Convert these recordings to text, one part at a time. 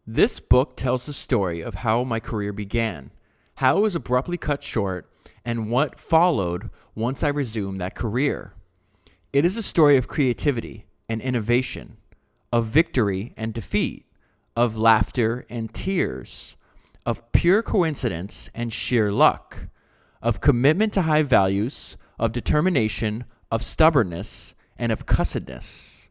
This book tells the story of how my career began, how it was abruptly cut short, and what followed once I resumed that career. It is a story of creativity and innovation, of victory and defeat, of laughter and tears, of pure coincidence and sheer luck, of commitment to high values, of determination, of stubbornness, and of cussedness,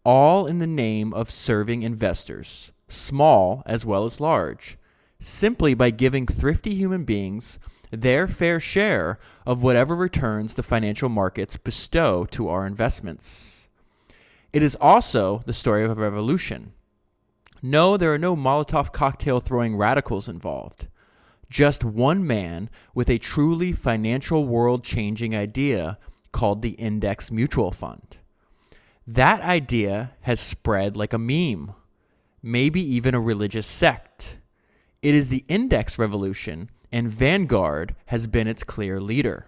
all in the name of serving investors, small as well as large, simply by giving thrifty human beings their fair share of whatever returns the financial markets bestow to our investments. It is also the story of a revolution. No, there are no Molotov cocktail throwing radicals involved. Just one man with a truly financial world changing idea called the index mutual fund. That idea has spread like a meme, maybe even a religious sect. It is the index revolution, and Vanguard has been its clear leader.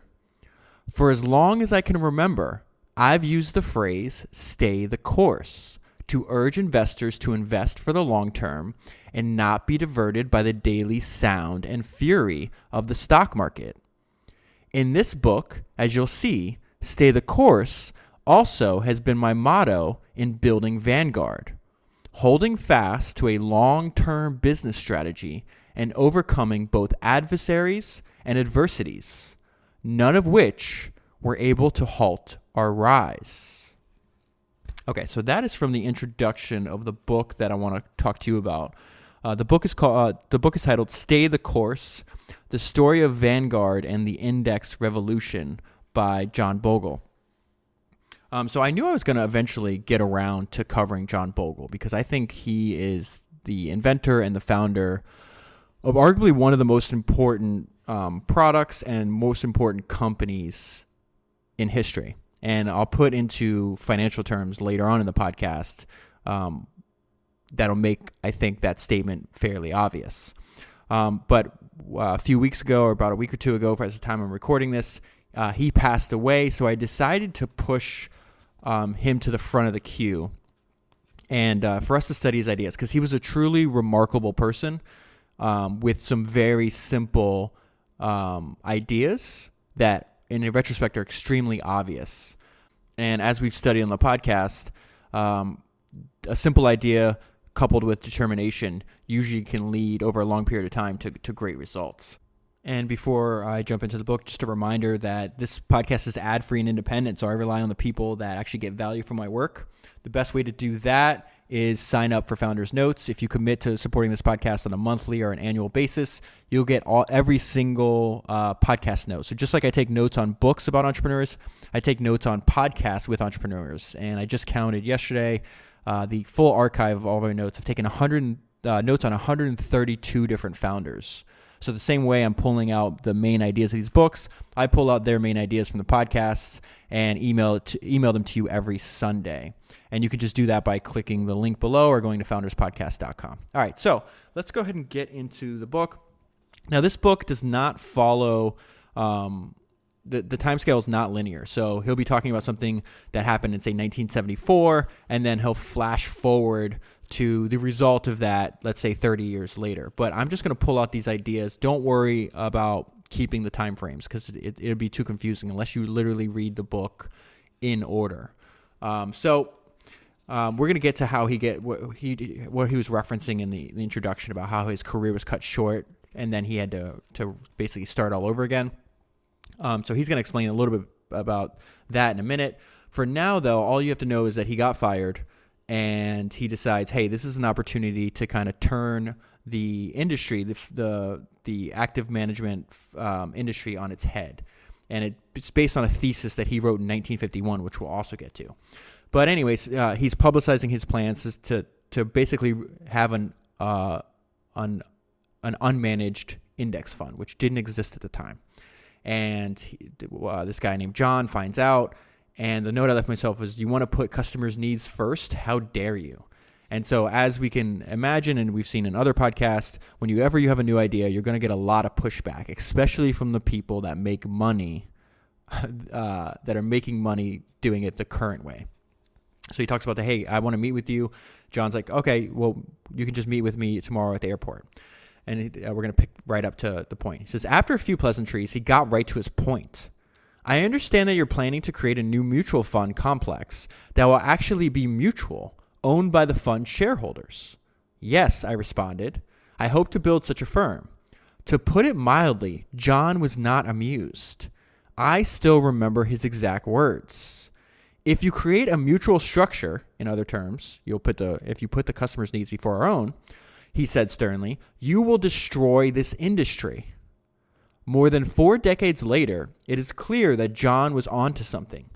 For as long as I can remember, I've used the phrase "stay the course" to urge investors to invest for the long term and not be diverted by the daily sound and fury of the stock market. In this book, as you'll see, "Stay the course" also has been my motto in building Vanguard, holding fast to a long-term business strategy and overcoming both adversaries and adversities, none of which were able to halt our rise. Okay, so that is from the introduction of the book that I want to talk to you about. The book is titled "Stay the Course: The Story of Vanguard and the Index Revolution" by John Bogle. So I knew I was going to eventually get around to covering John Bogle because I think he is the inventor and the founder of arguably one of the most important products and most important companies in history. And I'll put into financial terms later on in the podcast that'll make, I think, that statement fairly obvious. But a few weeks ago, or about a week or two ago, at the time I'm recording this, he passed away. So I decided to push him to the front of the queue and for us to study his ideas, because he was a truly remarkable person with some very simple ideas that in retrospect are extremely obvious. And as we've studied on the podcast, a simple idea coupled with determination usually can lead over a long period of time to great results. And before I jump into the book, just a reminder that this podcast is ad-free and independent, so I rely on the people that actually get value from my work. The best way to do that is sign up for Founders Notes. If you commit to supporting this podcast on a monthly or an annual basis, you'll get every single podcast note. So just like I take notes on books about entrepreneurs, I take notes on podcasts with entrepreneurs. And I just counted yesterday the full archive of all of my notes. I've taken 100 notes on 132 different founders. So the same way I'm pulling out the main ideas of these books, I pull out their main ideas from the podcasts and email them to you every Sunday. And you can just do that by clicking the link below or going to founderspodcast.com. All right, so let's go ahead and get into the book. Now, this book does not follow the timescale is not linear. So he'll be talking about something that happened in, say, 1974, and then he'll flash forward to the result of that, let's say 30 years later. But I'm just going to pull out these ideas. Don't worry about keeping the time frames because it'd be too confusing unless you literally read the book in order. So we're going to get to how what he was referencing in the introduction about how his career was cut short and then he had to basically start all over again. So he's going to explain a little bit about that in a minute. For now, though, all you have to know is that he got fired and he decides, hey, this is an opportunity to kind of turn the industry, the active management industry on its head. And it's based on a thesis that he wrote in 1951, which we'll also get to. But anyways, he's publicizing his plans to basically have an unmanaged index fund, which didn't exist at the time. And this guy named John finds out, and the note I left myself was, you want to put customers' needs first? How dare you? And so as we can imagine, and we've seen in other podcasts, whenever you have a new idea, you're going to get a lot of pushback, especially from the people that make money, that are making money doing it the current way. So he talks about hey, I want to meet with you. John's like, okay, well, you can just meet with me tomorrow at the airport. And we're going to pick right up to the point. He says, after a few pleasantries, he got right to his point. I understand that you're planning to create a new mutual fund complex that will actually be mutual, owned by the fund shareholders. Yes, I responded. I hope to build such a firm. To put it mildly, John was not amused. I still remember his exact words. If you create a mutual structure, in other terms, if you put the customer's needs before our own, he said sternly, you will destroy this industry. More than 4 decades later, it is clear that John was onto something.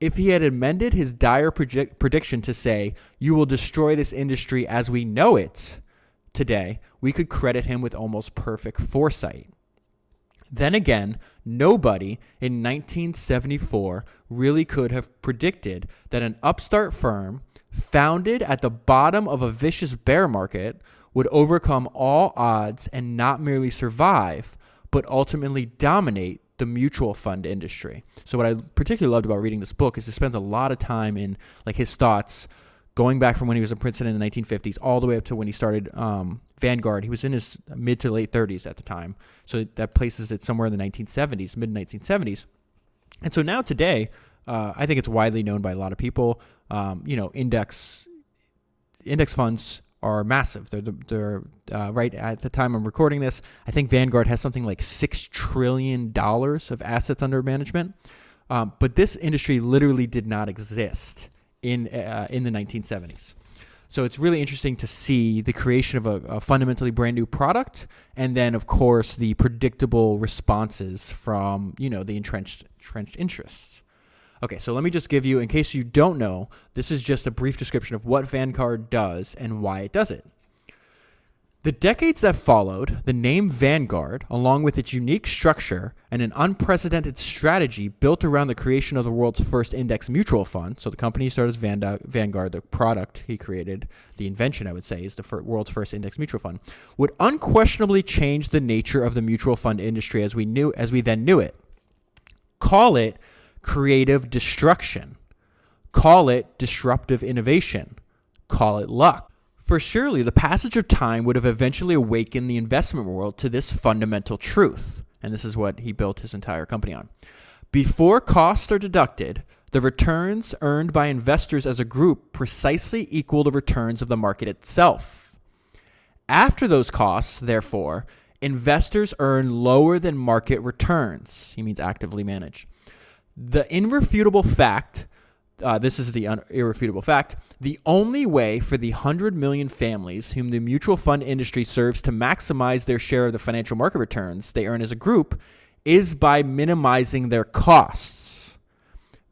If he had amended his dire prediction to say, you will destroy this industry as we know it today, we could credit him with almost perfect foresight. Then again, nobody in 1974 really could have predicted that an upstart firm founded at the bottom of a vicious bear market would overcome all odds and not merely survive, but ultimately dominate the mutual fund industry. So what I particularly loved about reading this book is it spends a lot of time in like his thoughts going back from when he was in Princeton in the 1950s all the way up to when he started Vanguard. He was in his mid to late 30s at the time. So that places it somewhere in the 1970s, mid 1970s. And so now today, I think it's widely known by a lot of people. Index funds are massive. They're right at the time I'm recording this, I think Vanguard has something like $6 trillion of assets under management. But this industry literally did not exist in the 1970s. So it's really interesting to see the creation of a fundamentally brand new product, and then of course the predictable responses from the entrenched interests. Okay, so let me just give you, in case you don't know, this is just a brief description of what Vanguard does and why it does it. The decades that followed, the name Vanguard, along with its unique structure and an unprecedented strategy built around the creation of the world's first index mutual fund. So the company started as Vanguard, the product he created, the invention I would say, is the world's first index mutual fund, would unquestionably change the nature of the mutual fund industry as we then knew it. Call it creative destruction. Call it disruptive innovation. Call it luck. For surely the passage of time would have eventually awakened the investment world to this fundamental truth. And this is what he built his entire company on. Before costs are deducted, the returns earned by investors as a group precisely equal the returns of the market itself. After those costs, therefore, investors earn lower than market returns. He means actively managed. The irrefutable fact, this is the irrefutable fact, the only way for the 100 million families whom the mutual fund industry serves to maximize their share of the financial market returns they earn as a group is by minimizing their costs.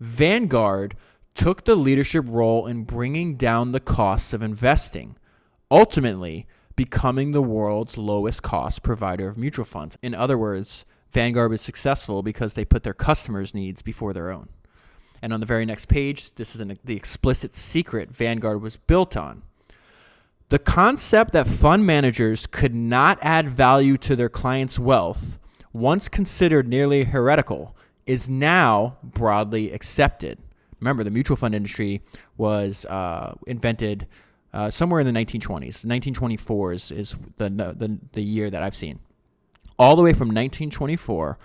Vanguard took the leadership role in bringing down the costs of investing, ultimately becoming the world's lowest cost provider of mutual funds. In other words, Vanguard was successful because they put their customers' needs before their own. And on the very next page, this is the explicit secret Vanguard was built on. The concept that fund managers could not add value to their clients' wealth, once considered nearly heretical, is now broadly accepted. Remember, the mutual fund industry was invented somewhere in the 1920s. 1924 is the year that I've seen. All the way from 1924,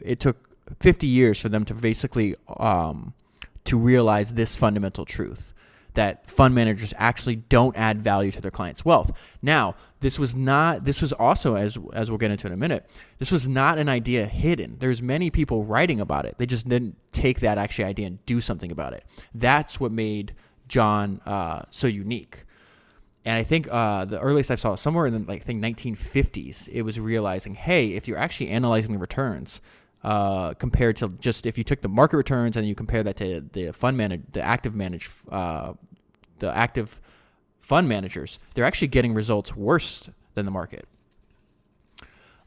it took 50 years for them to basically to realize this fundamental truth, that fund managers actually don't add value to their clients' wealth. Now, this was also, as we'll get into in a minute, this was not an idea hidden. There's many people writing about it. They just didn't take that actually idea and do something about it. That's what made John so unique. And I think the earliest I saw somewhere in the 1950s, it was realizing, hey, if you're actually analyzing the returns, compared to just if you took the market returns and you compare that to the active fund managers, they're actually getting results worse than the market.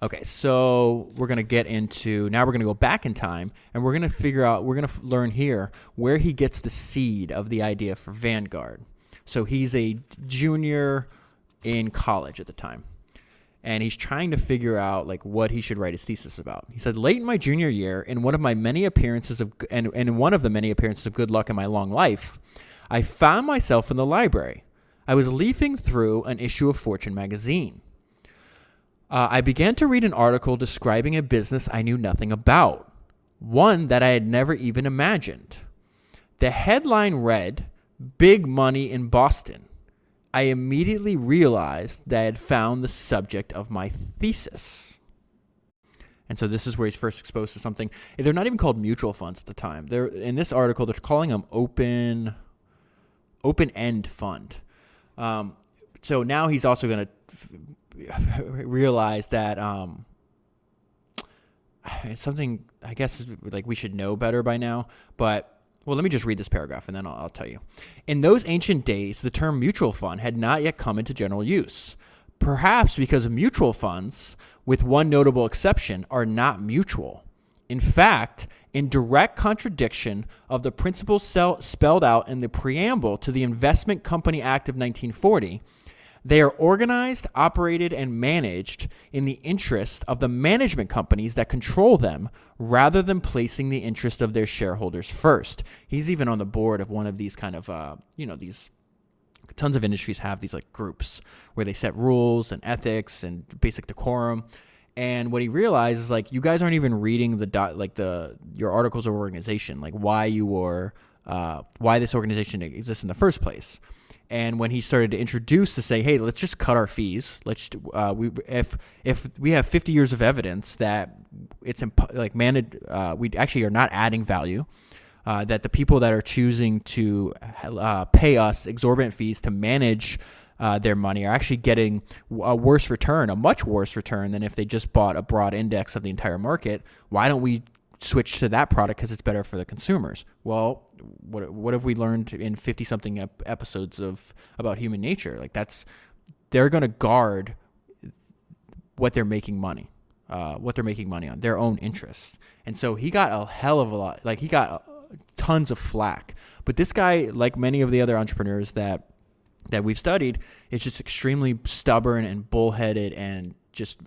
Okay, so we're going to go back in time, and we're going to learn here where he gets the seed of the idea for Vanguard. So he's a junior in college at the time. And he's trying to figure out what he should write his thesis about. He said, late in my junior year, in one of the many appearances of good luck in my long life, I found myself in the library. I was leafing through an issue of Fortune magazine. I began to read an article describing a business I knew nothing about, one that I had never even imagined. The headline read, "Big Money in Boston." I immediately realized that I had found the subject of my thesis. And so this is where he's first exposed to something. They're not even called mutual funds at the time. They're in this article, they're calling them open-end fund. So now he's also going to realize that it's something I guess like we should know better by now. But well, let me just read this paragraph and then I'll tell you. In those ancient days, the term mutual fund had not yet come into general use. Perhaps because mutual funds, with one notable exception, are not mutual. In fact, in direct contradiction of the principles spelled out in the preamble to the Investment Company Act of 1940, they are organized, operated, and managed in the interest of the management companies that control them rather than placing the interest of their shareholders first. He's even on the board of one of these kind of, these tons of industries have these like groups where they set rules and ethics and basic decorum. And what he realized is like, you guys aren't even reading your articles of organization, like why this organization exists in the first place. And when he started to introduce to say, hey, let's just cut our fees. If we have 50 years of evidence that it's we actually are not adding value, that the people that are choosing to pay us exorbitant fees to manage their money are actually getting a much worse return than if they just bought a broad index of the entire market. Why don't we switch to that product because it's better for the consumers? Well, what have we learned in 50-something episodes about human nature? Like they're going to guard what they're making money on, their own interests. And so he got a hell of a lot, like he got tons of flack. But this guy, like many of the other entrepreneurs that we've studied, is just extremely stubborn and bullheaded and just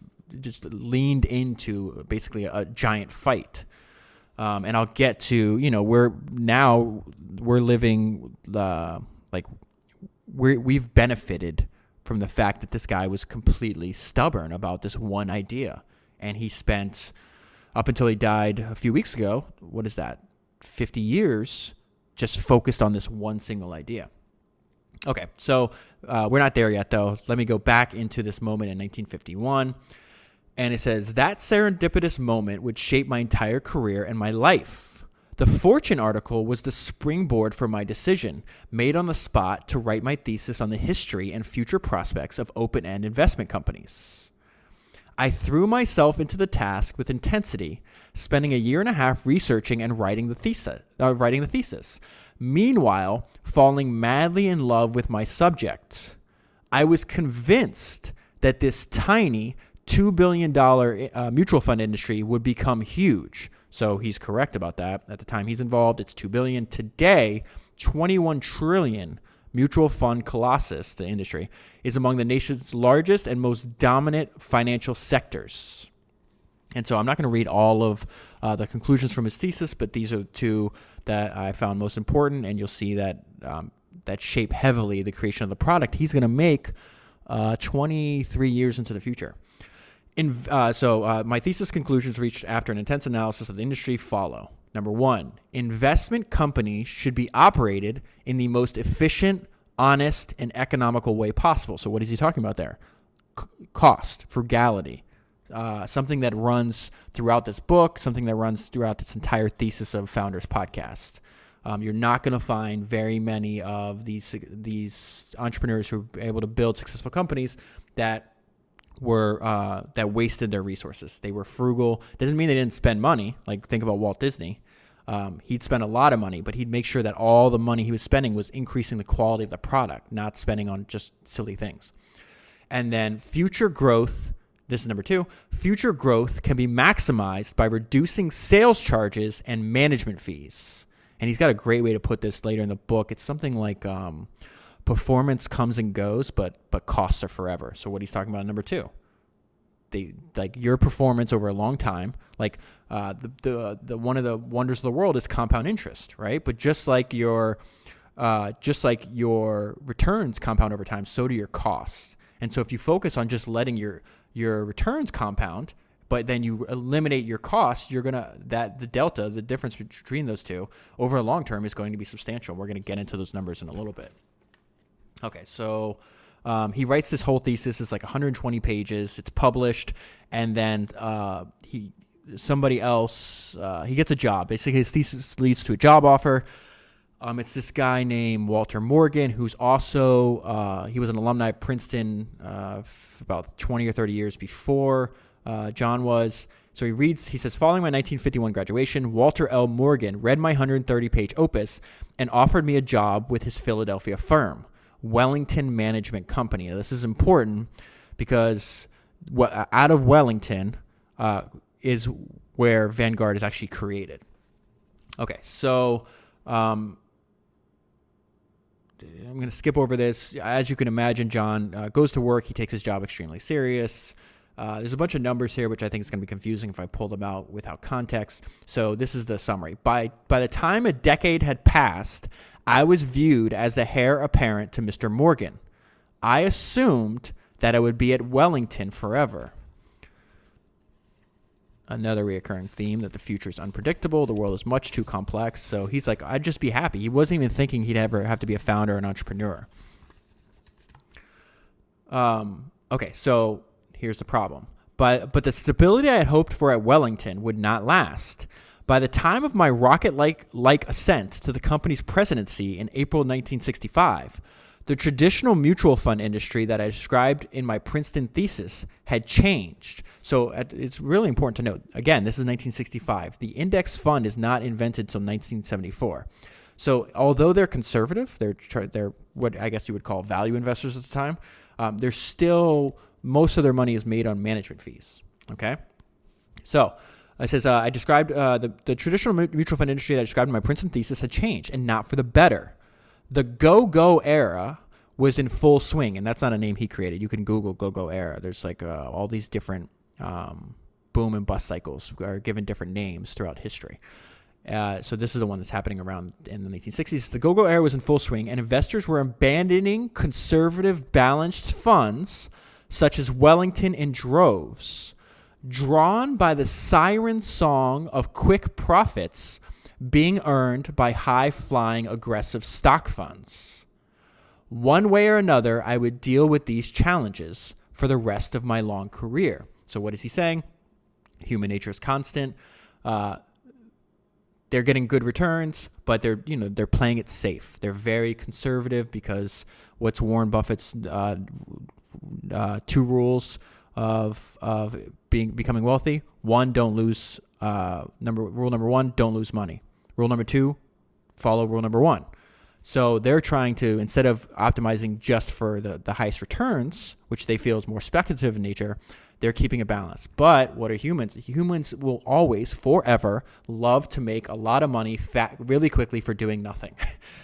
leaned into basically a giant fight. And I'll get to, we're living, we've benefited from the fact that this guy was completely stubborn about this one idea. And he spent, up until he died a few weeks ago, 50 years, just focused on this one single idea. Okay, so we're not there yet, though. Let me go back into this moment in 1951. And it says, that serendipitous moment would shape my entire career and my life. The Fortune article was the springboard for my decision, made on the spot to write my thesis on the history and future prospects of open-end investment companies. I threw myself into the task with intensity, spending a year and a half researching and writing the thesis. Meanwhile, falling madly in love with my subject. I was convinced that this tiny $2 billion mutual fund industry would become huge. So he's correct about that. At the time he's involved, it's $2 billion. Today, $21 trillion mutual fund colossus, the industry, is among the nation's largest and most dominant financial sectors. And so I'm not going to read all of the conclusions from his thesis, but these are the two that I found most important, and you'll see that that shape heavily the creation of the product he's going to make 23 years into the future. My thesis conclusions reached after an intense analysis of the industry follow. Number one, investment companies should be operated in the most efficient, honest, and economical way possible. So what is he talking about there? Cost, frugality, something that runs throughout this book, something that runs throughout this entire thesis of Founders Podcast. You're not going to find very many of these entrepreneurs who are able to build successful companies that wasted their resources. They were frugal. That doesn't mean they didn't spend money. Like think about Walt Disney. He'd spend a lot of money, but he'd make sure that all the money he was spending was increasing the quality of the product, not spending on just silly things. And then future growth, this is number two, future growth can be maximized by reducing sales charges and management fees. And he's got a great way to put this later in the book. It's something like performance comes and goes, but costs are forever. So what he's talking about in number two, your performance over a long time, the one of the wonders of the world is compound interest, right? But just like your just like your returns compound over time, so do your costs. And so if you focus on just letting your returns compound, but then you eliminate your costs, the delta, the difference between those two over a long term is going to be substantial. We're going to get into those numbers in a little bit. Okay, so he writes this whole thesis. It's like 120 pages. It's published, and then somebody else, he gets a job. Basically, his thesis leads to a job offer. It's this guy named Walter Morgan, who's also, he was an alumni at Princeton about 20 or 30 years before John was. So he says, following my 1951 graduation, Walter L. Morgan read my 130-page opus and offered me a job with his Philadelphia firm, Wellington Management Company. Now, this is important because out of Wellington is where Vanguard is actually created. Okay, so I'm going to skip over this. As you can imagine, John goes to work. He takes his job extremely serious. There's a bunch of numbers here, which I think is going to be confusing if I pull them out without context. So this is the summary. By the time a decade had passed, I was viewed as the heir apparent to Mr. Morgan. I assumed that I would be at Wellington forever. Another recurring theme, that the future is unpredictable. The world is much too complex. So he's like, I'd just be happy. He wasn't even thinking he'd ever have to be a founder or an entrepreneur. Okay, so here's the problem. But the stability I had hoped for at Wellington would not last. By the time of my rocket-like ascent to the company's presidency in April 1965, the traditional mutual fund industry that I described in my Princeton thesis had changed. So it's really important to note, again, this is 1965. The index fund is not invented until 1974. So although they're conservative, they're what I guess you would call value investors at the time, they're still, most of their money is made on management fees. Okay? So it says, I described the traditional mutual fund industry that I described in my Princeton thesis had changed, and not for the better. The go-go era was in full swing, and that's not a name he created. You can Google go-go era. There's like all these different boom and bust cycles are given different names throughout history. So this is the one that's happening around in the 1960s. The go-go era was in full swing, and investors were abandoning conservative balanced funds such as Wellington in droves, drawn by the siren song of quick profits being earned by high-flying aggressive stock funds. One way or another, I would deal with these challenges for the rest of my long career. So what is he saying? Human nature is constant. They're getting good returns, but they're playing it safe. They're very conservative because what's Warren Buffett's two rules of becoming wealthy? One, don't lose. Rule number one, don't lose money. Rule number two, follow rule number one. So they're trying to, instead of optimizing just for the highest returns, which they feel is more speculative in nature, they're keeping a balance. But what are humans? Humans will always, forever, love to make a lot of money really quickly for doing nothing.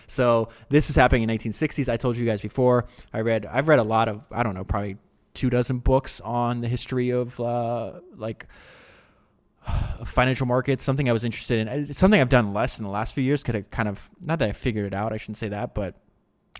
So this is happening in 1960s. I told you guys before, I've read a lot of, I don't know, probably 24 books on the history of financial markets, something I was interested in. It's something I've done less in the last few years. Could have kind of, not that I figured it out, I shouldn't say that, but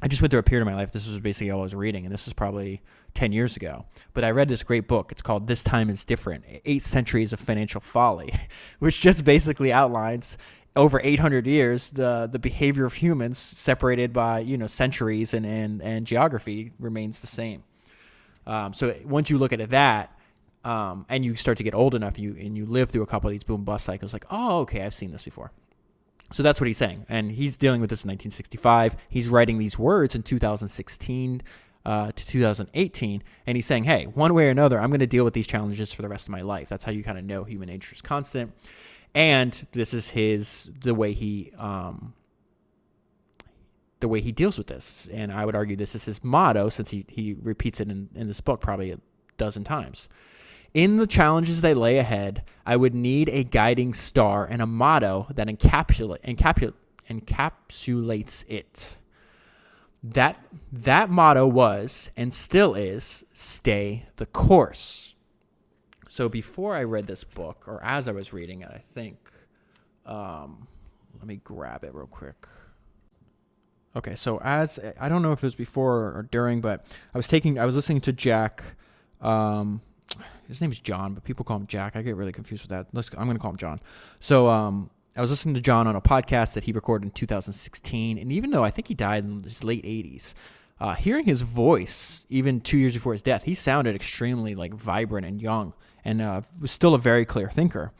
I just went through a period of my life. This was basically all I was reading, and this was probably 10 years ago. But I read this great book. It's called This Time is Different, 8 Centuries of Financial Folly, which just basically outlines over 800 years, the behavior of humans separated by, centuries and geography remains the same. So once you look at that, and you start to get old enough, you live through a couple of these boom bust cycles, like, oh, okay, I've seen this before. So that's what he's saying. And he's dealing with this in 1965. He's writing these words in 2016 to 2018. And he's saying, hey, one way or another, I'm going to deal with these challenges for the rest of my life. That's how you kind of know human nature is constant. And this is the way he deals with this. And I would argue this is his motto, since he repeats it in this book probably a dozen times. In the challenges they lay ahead, I would need a guiding star and a motto that encapsulates it. That motto was, and still is, stay the course. So before I read this book, or as I was reading it, I think, let me grab it real quick. Okay, so as I don't know if it was before or during, but I was listening to Jack. His name is John, but people call him Jack. I get really confused with that. I'm going to call him John. So I was listening to John on a podcast that he recorded in 2016, and even though I think he died in his late 80s, hearing his voice even 2 years before his death, he sounded extremely like vibrant and young, and was still a very clear thinker.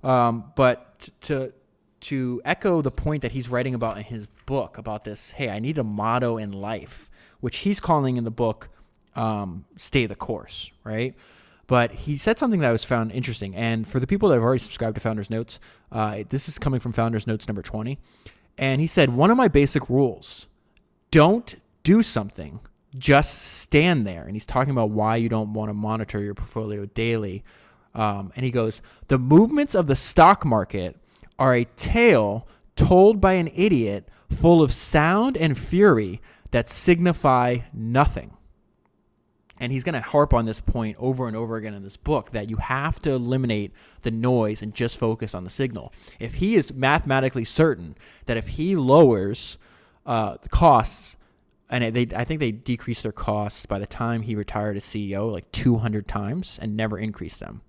But to echo the point that he's writing about in his book about this, hey, I need a motto in life, which he's calling in the book, stay the course, right? But he said something that I was found interesting. And for the people that have already subscribed to Founders Notes, this is coming from Founders Notes number 20. And he said, one of my basic rules, don't do something, just stand there. And he's talking about why you don't want to monitor your portfolio daily. And he goes, the movements of the stock market are a tale told by an idiot full of sound and fury that signify nothing. And he's going to harp on this point over and over again in this book, that you have to eliminate the noise and just focus on the signal. If he is mathematically certain that if he lowers the costs, and I think they decreased their costs by the time he retired as CEO like 200 times and never increased them,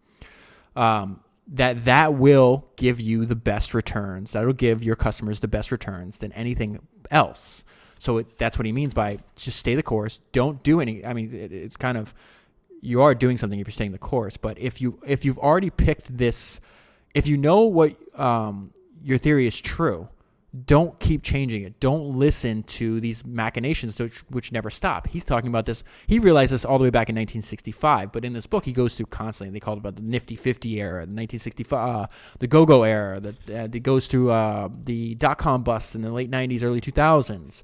that will give you the best returns. That will give your customers the best returns than anything else. So that's what he means by just stay the course. Don't do any. I mean, it's kind of, you are doing something if you're staying the course. But if you've already picked this, if you know what your theory is true, don't keep changing it. Don't listen to these machinations which never stop. He's talking about this. He realized this all the way back in 1965. But in this book, he goes through constantly. They call it about the Nifty 50 era, the 1965, the go-go era. That goes through the dot-com bust in the late 90s, early 2000s.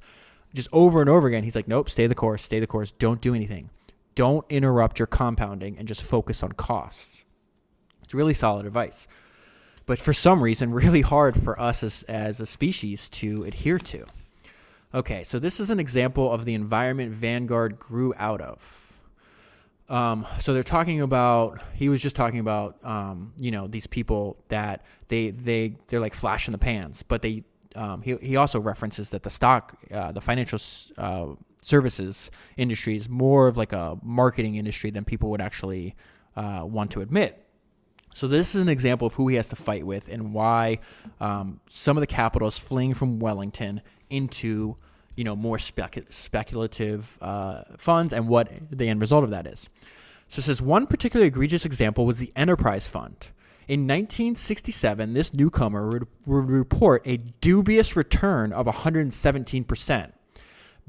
Just over and over again, he's like, nope, stay the course, don't do anything. Don't interrupt your compounding and just focus on costs. It's really solid advice. But for some reason, really hard for us as a species to adhere to. Okay, so this is an example of the environment Vanguard grew out of. So they're talking about, he was just talking about, these people that they're like flash in the pans, but he also references that the financial services industry is more of like a marketing industry than people would actually want to admit. So this is an example of who he has to fight with and why some of the capital is fleeing from Wellington into more speculative funds and what the end result of that is. So it says one particularly egregious example was the Enterprise Fund. In 1967, this newcomer would report a dubious return of 117%,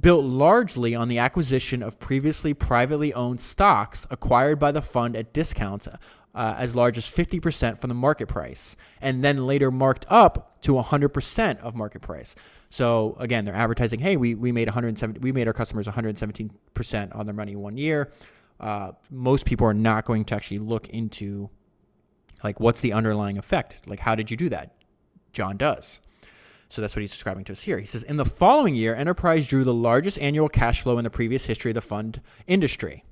built largely on the acquisition of previously privately owned stocks acquired by the fund at discounts as large as 50% from the market price, and then later marked up to 100% of market price. So again, they're advertising, hey, we made our customers 117% on their money in 1 year. Most people are not going to actually look into like, what's the underlying effect? Like, how did you do that? John does. So that's what he's describing to us here. He says, in the following year, Enterprise drew the largest annual cash flow in the previous history of the fund industry.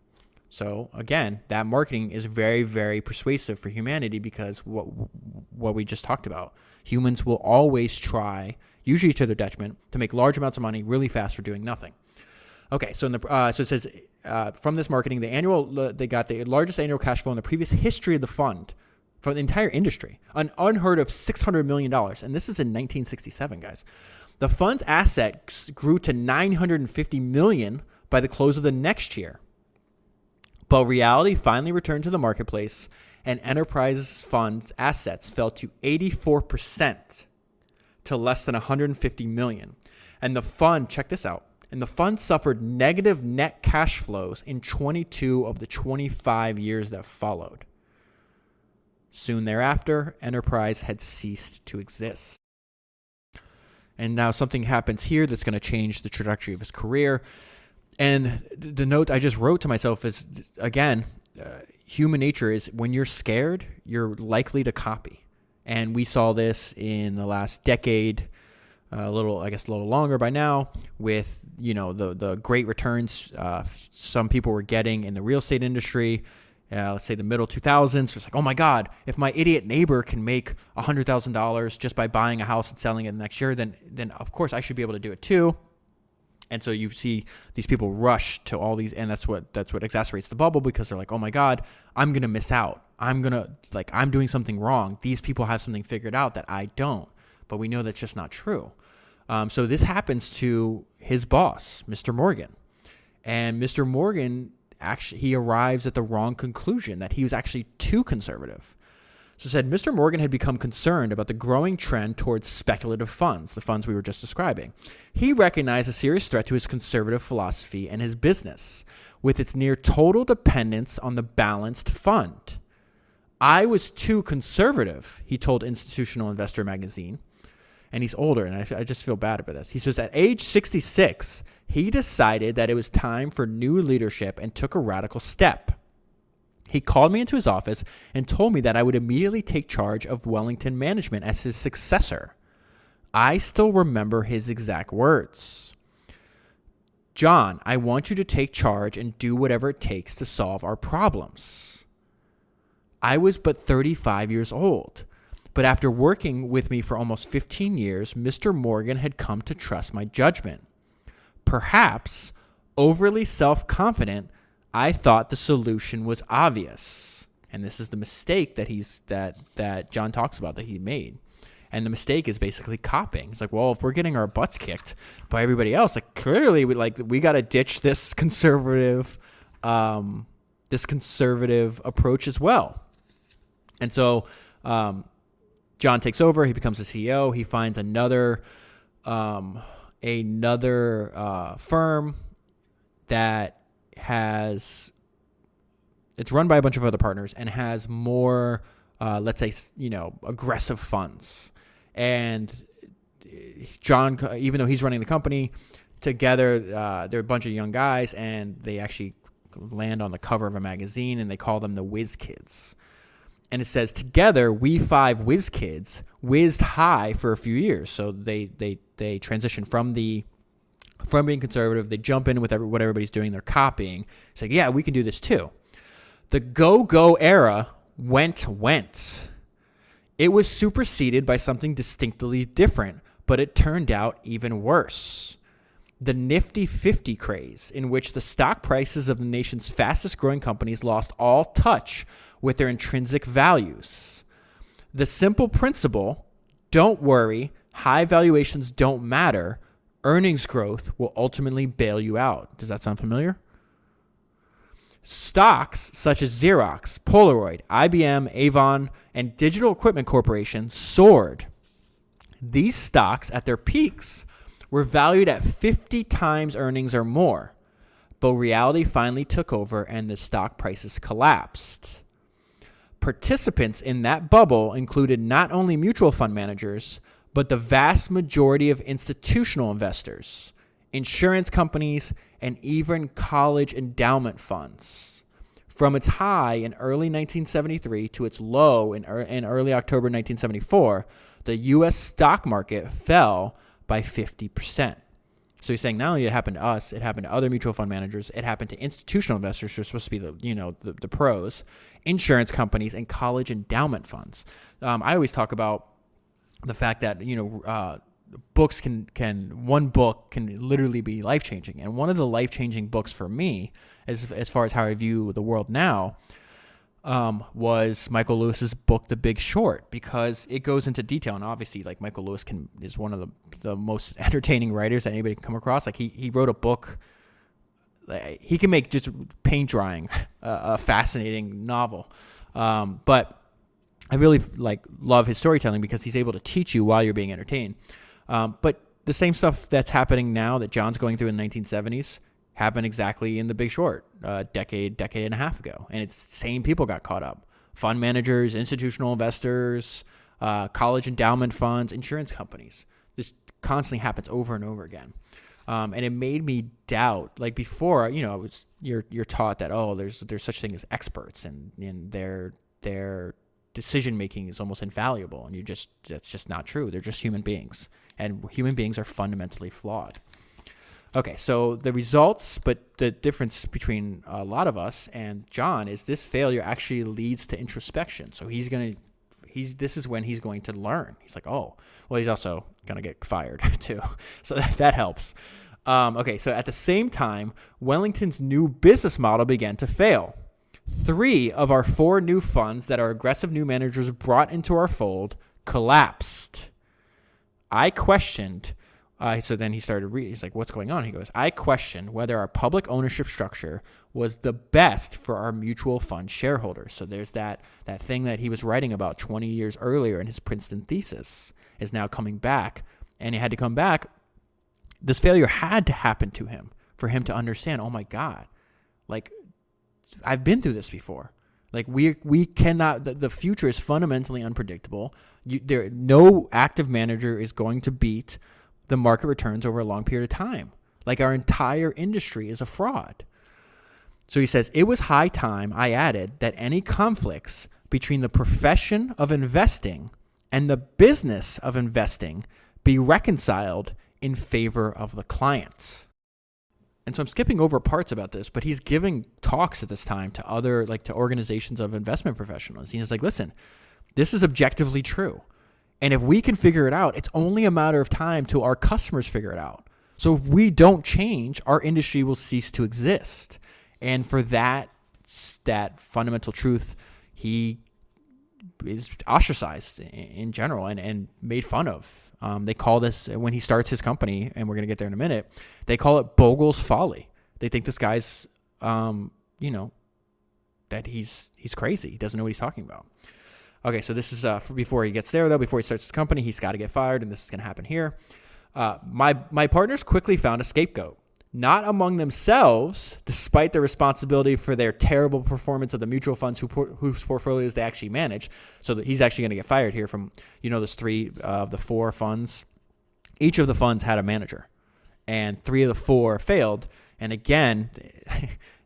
So again, that marketing is very, very persuasive for humanity because what we just talked about. Humans will always try, usually to their detriment, to make large amounts of money really fast for doing nothing. Okay, so so it says from this marketing, they got the largest annual cash flow in the previous history of the fund for the entire industry, an unheard of $600 million. And this is in 1967, guys. The fund's assets grew to $950 million by the close of the next year. But reality finally returned to the marketplace, and Enterprise Fund's assets fell to 84% to less than $150 million. And the fund, check this out, and the fund suffered negative net cash flows in 22 of the 25 years that followed. Soon thereafter, Enterprise had ceased to exist. And now something happens here that's going to change the trajectory of his career. And the note I just wrote to myself is, again, human nature is when you're scared, you're likely to copy. And we saw this in the last decade, a little longer by now, with the great returns some people were getting in the real estate industry. Let's say the middle 2000s. It's like, oh my God, if my idiot neighbor can make $100,000 just by buying a house and selling it the next year, then of course I should be able to do it too. And so you see these people rush to all these, and that's what exacerbates the bubble, because they're like, oh my God, I'm going to miss out. I'm doing something wrong. These people have something figured out that I don't. But we know that's just not true. So this happens to his boss, Mr. Morgan. And Mr. Morgan, actually, he arrives at the wrong conclusion, that he was actually too conservative. So it said Mr. Morgan had become concerned about the growing trend towards speculative funds, the funds we were just describing. He recognized a serious threat to his conservative philosophy and his business, with its near total dependence on the balanced fund. I was too conservative, he told Institutional Investor magazine. And he's older, and I just feel bad about this. He says, at age 66, he decided that it was time for new leadership and took a radical step. He called me into his office and told me that I would immediately take charge of Wellington Management as his successor. I still remember his exact words. John, I want you to take charge and do whatever it takes to solve our problems. I was but 35 years old, but after working with me for almost 15 years, Mr. Morgan had come to trust my judgment. Perhaps overly self-confident, I thought the solution was obvious. And this is the mistake that John talks about that he made. And the mistake is basically copying. It's like, well, if we're getting our butts kicked by everybody else, like clearly we got to ditch this conservative approach as well. And so John takes over. He becomes the CEO. He finds another firm that it's run by a bunch of other partners and has more, let's say, aggressive funds. And John, even though he's running the company, together, they're a bunch of young guys, and they actually land on the cover of a magazine, and they call them the Whiz Kids. And it says, together, we five whiz kids whizzed high for a few years. So they transition from being conservative. They jump in with what everybody's doing. They're copying. It's like, yeah, we can do this too. The go-go era went. It was superseded by something distinctly different, but it turned out even worse. The Nifty 50 craze, in which the stock prices of the nation's fastest growing companies lost all touch with their intrinsic values. The simple principle, don't worry, high valuations don't matter, earnings growth will ultimately bail you out. Does that sound familiar? Stocks such as Xerox, Polaroid, IBM, Avon, and Digital Equipment Corporation soared. These stocks at their peaks were valued at 50 times earnings or more, but reality finally took over and the stock prices collapsed. Participants in that bubble included not only mutual fund managers, but the vast majority of institutional investors, insurance companies, and even college endowment funds. From its high in early 1973 to its low in early October 1974, the U.S. stock market fell by 50%. So he's saying not only did it happen to us, it happened to other mutual fund managers, it happened to institutional investors who are supposed to be the pros, insurance companies, and college endowment funds. I always talk about the fact that books one book can literally be life changing, and one of the life changing books for me, as far as how I view the world now, was Michael Lewis's book, The Big Short, because it goes into detail. And obviously, like, Michael Lewis is one of the most entertaining writers that anybody can come across. Like, he wrote a book. He can make just paint drying a fascinating novel. But I really love his storytelling because he's able to teach you while you're being entertained. But the same stuff that's happening now that John's going through in the 1970s happened exactly in The Big Short a decade and a half ago. And it's the same people got caught up. Fund managers, institutional investors, college endowment funds, insurance companies. This constantly happens over and over again. And it made me doubt, like before, you're taught that, there's such thing as experts and their decision-making is almost infallible. And that's just not true. They're just human beings. And human beings are fundamentally flawed. Okay, so the results, but the difference between a lot of us and John is this failure actually leads to introspection. So this is when he's going to learn. He's like, he's also going to get fired too. So that helps. Okay, so at the same time, Wellington's new business model began to fail. 3 of our 4 new funds that our aggressive new managers brought into our fold collapsed. I questioned, so then he started reading, he's like, what's going on? He goes, I questioned whether our public ownership structure was the best for our mutual fund shareholders. So there's that thing that he was writing about 20 years earlier in his Princeton thesis is now coming back, and he had to come back. This failure had to happen to him for him to understand, oh my God, like, I've been through this before. Like we cannot, the future is fundamentally unpredictable. No active manager is going to beat the market returns over a long period of time. Like our entire industry is a fraud. So he says, it was high time, I added, that any conflicts between the profession of investing and the business of investing be reconciled in favor of the client. And so I'm skipping over parts about this, but he's giving talks at this time to other, like to organizations of investment professionals. He's like, listen, this is objectively true. And if we can figure it out, it's only a matter of time till our customers figure it out. So if we don't change, our industry will cease to exist. And for that fundamental truth, he is ostracized in general and made fun of. They call this, when he starts his company, and we're going to get there in a minute, they call it Bogle's folly. They think this guy's, that he's crazy. He doesn't know what he's talking about. Okay, so this is before he gets there, though. Before he starts his company, he's got to get fired, and this is going to happen here. My partners quickly found a scapegoat. Not among themselves, despite their responsibility for their terrible performance of the mutual funds whose portfolios they actually manage. So that he's actually going to get fired here from, there's 3 of the 4 funds. Each of the funds had a manager, and 3 of the 4 failed. And again,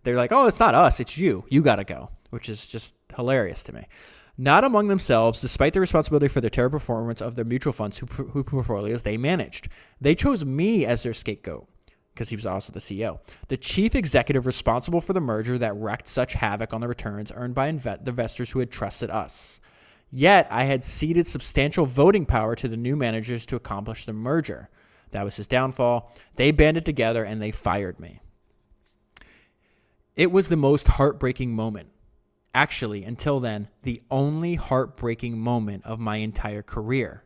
they're like, oh, it's not us, it's you. You got to go, which is just hilarious to me. Not among themselves, despite their responsibility for their terrible performance of their mutual funds whose portfolios they managed. They chose me as their scapegoat, because he was also the CEO, the chief executive responsible for the merger that wreaked such havoc on the returns earned by the investors who had trusted us. Yet, I had ceded substantial voting power to the new managers to accomplish the merger. That was his downfall. They banded together and they fired me. It was the most heartbreaking moment. Actually, until then, the only heartbreaking moment of my entire career.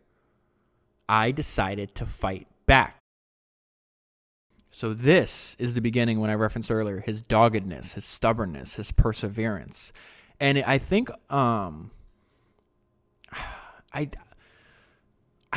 I decided to fight back. So this is the beginning, when I referenced earlier, his doggedness, his stubbornness, his perseverance. And I think I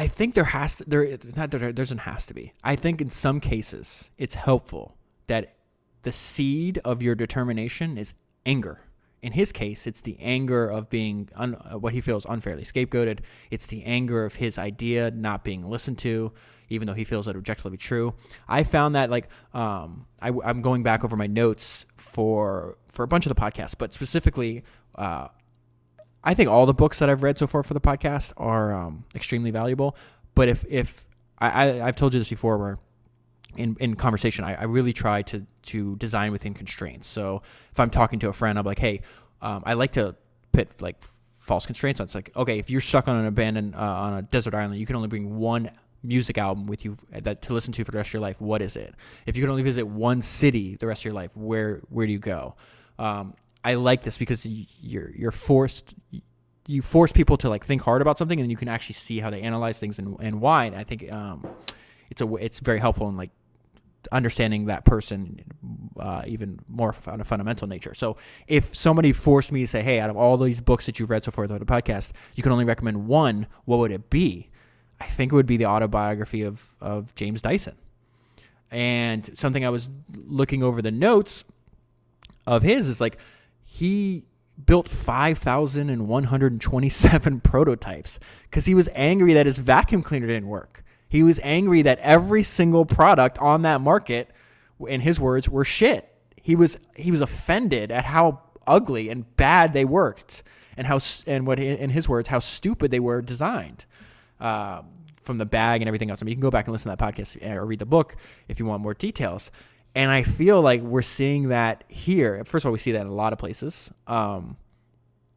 think there doesn't has to be. I think in some cases it's helpful that the seed of your determination is anger. In his case, it's the anger of being what he feels unfairly scapegoated. It's the anger of his idea not being listened to, even though he feels it objectively true. I found that I'm going back over my notes for a bunch of the podcasts, but specifically, I think all the books that I've read so far for the podcast are extremely valuable. But if I've told you this before, where in conversation, I really try to design within constraints. So if I'm talking to a friend, I'm like, hey, I like to put false constraints on. It's like, okay, if you're stuck on an abandoned on a desert island, you can only bring one music album with you to listen to for the rest of your life. What is it? If you can only visit one city the rest of your life, where do you go? I like this because you force people to think hard about something, and you can actually see how they analyze things and why. And I think it's very helpful in understanding that person even more on a fundamental nature. So if somebody forced me to say, hey, out of all these books that you've read so far throughout the podcast, you can only recommend one, what would it be? I think it would be the autobiography of James Dyson. And something I was looking over the notes of his is he built 5,127 prototypes because he was angry that his vacuum cleaner didn't work. He was angry that every single product on that market, in his words, were shit. He was offended at how ugly and bad they worked, and in his words, how stupid they were designed. From the bag and everything else. I mean, you can go back and listen to that podcast or read the book if you want more details. And I feel like we're seeing that here. First of all, we see that in a lot of places. In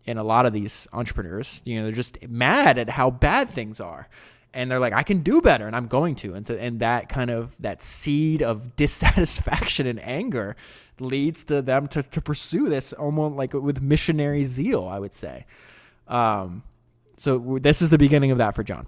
a lot of these entrepreneurs, they're just mad at how bad things are. And they're like, I can do better, and I'm going to. And that kind of, that seed of dissatisfaction and anger leads to them to pursue this almost like with missionary zeal, I would say. So this is the beginning of that for John.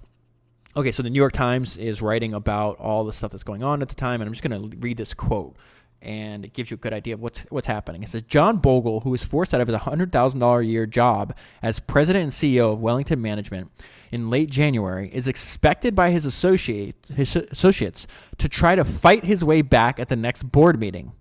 Okay, so the New York Times is writing about all the stuff that's going on at the time, and I'm just going to read this quote, and it gives you a good idea of what's happening. It says, John Bogle, who was forced out of his $100,000 a year job as president and CEO of Wellington Management in late January, is expected by his associates to try to fight his way back at the next board meeting.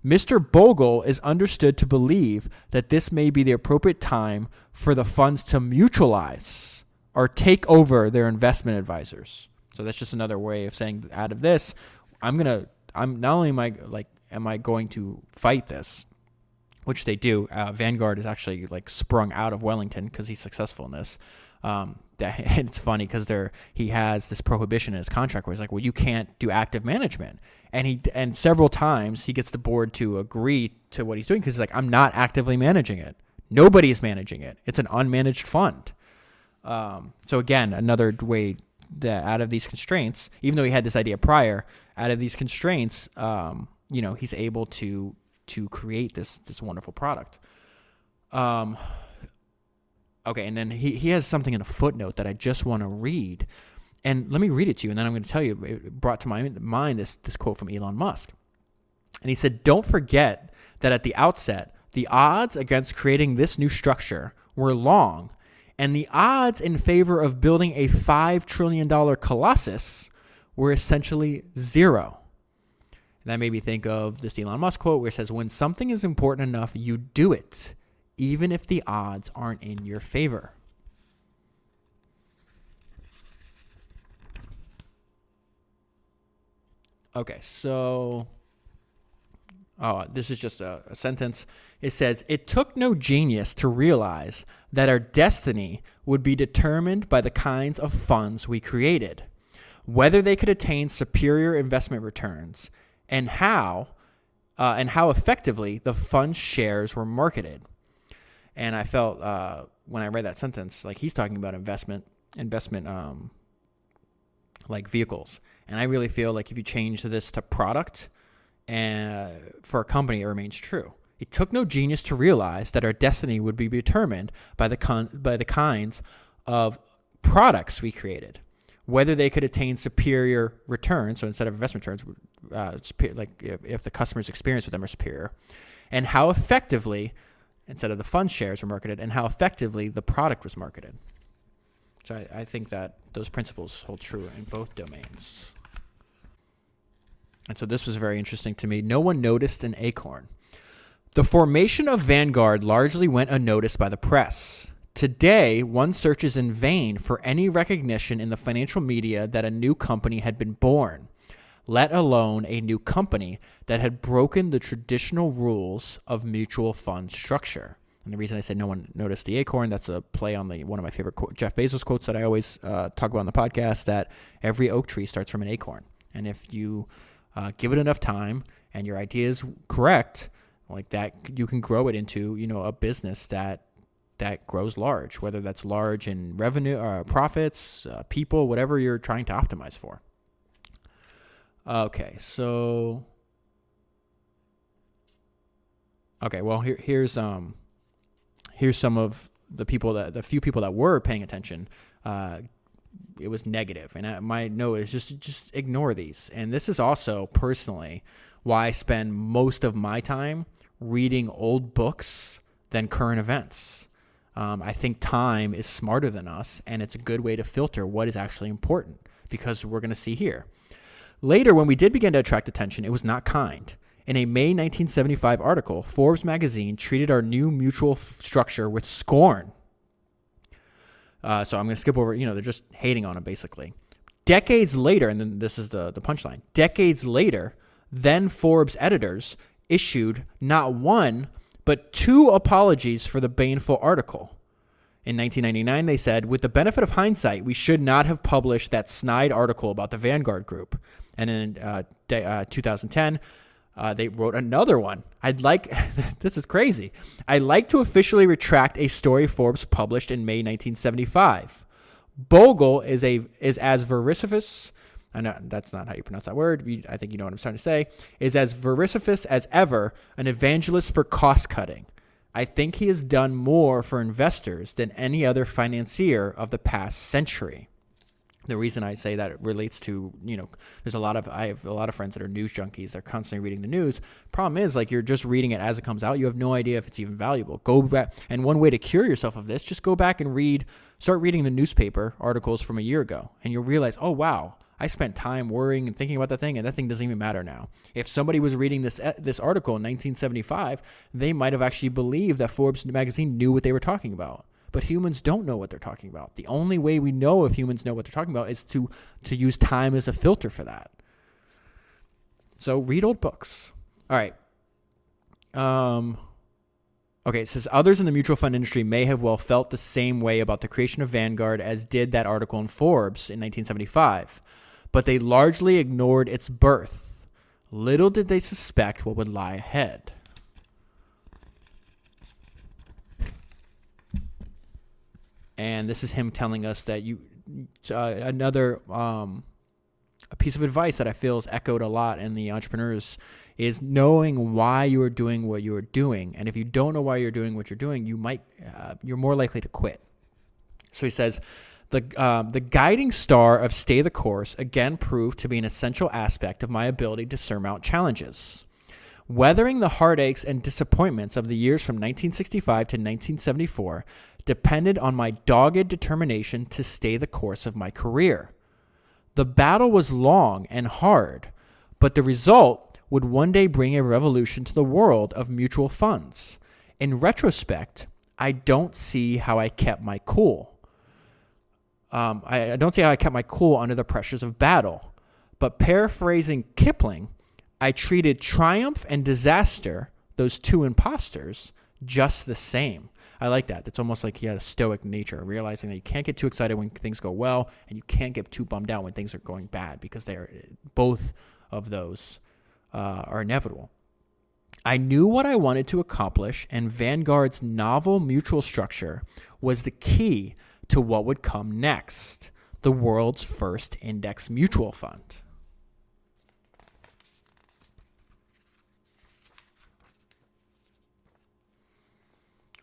Mr. Bogle is understood to believe that this may be the appropriate time for the funds to mutualize or take over their investment advisors. So that's just another way of saying, out of this, am I going to fight this, which they do. Vanguard is actually like sprung out of Wellington because he's successful in this. It's funny because he has this prohibition in his contract where he's like, well, you can't do active management. And several times he gets the board to agree to what he's doing because he's like, I'm not actively managing it. Nobody's managing it. It's an unmanaged fund. So again, another way that out of these constraints, even though he had this idea prior, out of these constraints, he's able to create this wonderful product. Okay, and then he has something in a footnote that I just want to read, and let me read it to you, and then I'm going to tell you. It brought to my mind this quote from Elon Musk, and he said, "Don't forget that at the outset, the odds against creating this new structure were long." And the odds in favor of building a $5 trillion colossus were essentially zero. And that made me think of this Elon Musk quote where it says, when something is important enough, you do it, even if the odds aren't in your favor. Okay, so this is just a sentence. It says, it took no genius to realize that our destiny would be determined by the kinds of funds we created, whether they could attain superior investment returns, and how effectively the fund shares were marketed. And I felt when I read that sentence, like he's talking about investment like vehicles. And I really feel like if you change this to product, and for a company, it remains true. It took no genius to realize that our destiny would be determined by the kinds of products we created, whether they could attain superior returns. So instead of investment returns, like if the customer's experience with them are superior, and how effectively, instead of the fund shares were marketed, and how effectively the product was marketed. So I think that those principles hold true in both domains. And so this was very interesting to me. No one noticed an acorn. The formation of Vanguard largely went unnoticed by the press. Today, one searches in vain for any recognition in the financial media that a new company had been born, let alone a new company that had broken the traditional rules of mutual fund structure. And the reason I said no one noticed the acorn, that's a play on one of my favorite Jeff Bezos quotes that I always talk about on the podcast, that every oak tree starts from an acorn. And if you give it enough time and your idea is correct, like that, you can grow it into, a business that grows large, whether that's large in revenue, profits, people, whatever you're trying to optimize for. Okay, so well, here's some of the few people that were paying attention. It was negative, and my note is just ignore these. And this is also personally why I spend most of my time reading old books than current events. I think time is smarter than us, and it's a good way to filter what is actually important, because we're going to see here. Later, when we did begin to attract attention, it was not kind. In a May 1975 article, Forbes magazine treated our new mutual structure with scorn. So I'm going to skip over, they're just hating on it, basically. Decades later, and then this is the punchline, decades later, then Forbes editors issued not one, but two apologies for the baneful article. In 1999, they said, with the benefit of hindsight, we should not have published that snide article about the Vanguard Group. And in 2010, they wrote another one. This is crazy. I'd like to officially retract a story Forbes published in May 1975. Bogle is as vociferous. I know that's not how you pronounce that word. I think you know what I'm trying to say. Is as vociferous as ever an evangelist for cost cutting. I think he has done more for investors than any other financier of the past century. The reason I say that it relates to, I have a lot of friends that are news junkies. They're constantly reading the news. Problem is, like, you're just reading it as it comes out. You have no idea if it's even valuable. Go back, and one way to cure yourself of this, just go back and start reading the newspaper articles from a year ago, and you'll realize, oh, wow, I spent time worrying and thinking about that thing, and that thing doesn't even matter now. If somebody was reading this article in 1975, they might have actually believed that Forbes magazine knew what they were talking about. But humans don't know what they're talking about. The only way we know if humans know what they're talking about is to use time as a filter for that. So read old books. All right. Okay, it says others in the mutual fund industry may have well felt the same way about the creation of Vanguard as did that article in Forbes in 1975, but they largely ignored its birth. Little did they suspect what would lie ahead. And this is him telling us that another a piece of advice that I feel is echoed a lot in the entrepreneurs is knowing why you are doing what you are doing. And if you don't know why you're doing what you're doing, you're more likely to quit. So he says, the guiding star of Stay the Course again proved to be an essential aspect of my ability to surmount challenges. Weathering the heartaches and disappointments of the years from 1965 to 1974 depended on my dogged determination to stay the course of my career. The battle was long and hard, but the result would one day bring a revolution to the world of mutual funds. In retrospect, I don't see how I kept my cool. I don't see how I kept my cool under the pressures of battle. But paraphrasing Kipling, I treated triumph and disaster, those two imposters, just the same. I like that. It's almost like he had a stoic nature, realizing that you can't get too excited when things go well, and you can't get too bummed out when things are going bad, because both of those are inevitable. I knew what I wanted to accomplish, and Vanguard's novel mutual structure was the key to what would come next, the world's first index mutual fund.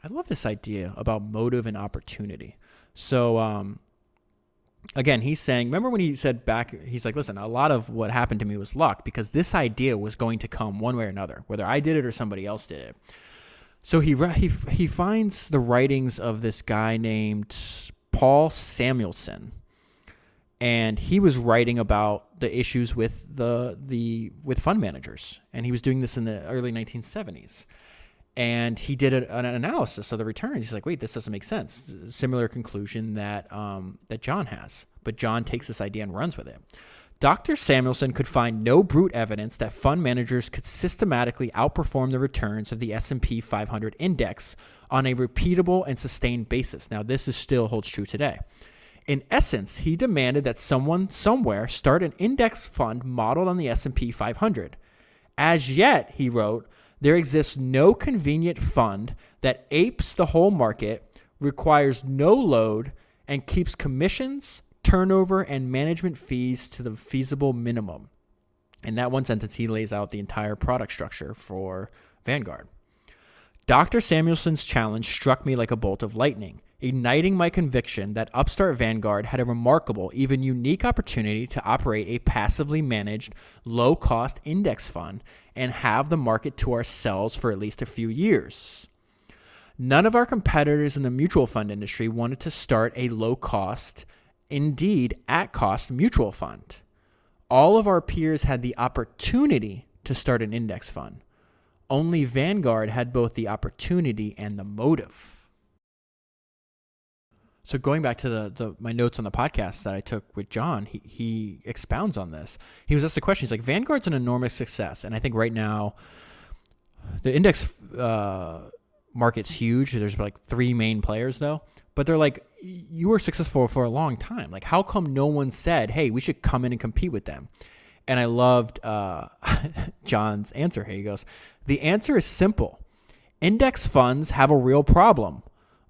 I love this idea about motive and opportunity. So, again, he's saying, remember when he said back, he's like, listen, a lot of what happened to me was luck because this idea was going to come one way or another, whether I did it or somebody else did it. So he finds the writings of this guy named Paul Samuelson, and he was writing about the issues with with fund managers, and he was doing this in the early 1970s. And he did an analysis of the returns. He's like, wait, this doesn't make sense. Similar conclusion that John has. But John takes this idea and runs with it. Dr. Samuelson could find no brute evidence that fund managers could systematically outperform the returns of the S&P 500 index on a repeatable and sustained basis. Now, this still holds true today. In essence, he demanded that someone somewhere start an index fund modeled on the S&P 500. As yet, he wrote, there exists no convenient fund that apes the whole market, requires no load, and keeps commissions, turnover, and management fees to the feasible minimum. In that one sentence, he lays out the entire product structure for Vanguard. Dr. Samuelson's challenge struck me like a bolt of lightning, igniting my conviction that upstart Vanguard had a remarkable, even unique opportunity to operate a passively managed, low-cost index fund and have the market to ourselves for at least a few years. None of our competitors in the mutual fund industry wanted to start a low-cost, indeed at-cost mutual fund. All of our peers had the opportunity to start an index fund. Only Vanguard had both the opportunity and the motive. So going back to my notes on the podcast that I took with John, he expounds on this. He was asked the question, he's like, Vanguard's an enormous success. And I think right now, the index market's huge. There's like 3 main players though. But they're like, you were successful for a long time. Like, how come no one said, hey, we should come in and compete with them? And I loved John's answer here. He goes, the answer is simple. Index funds have a real problem.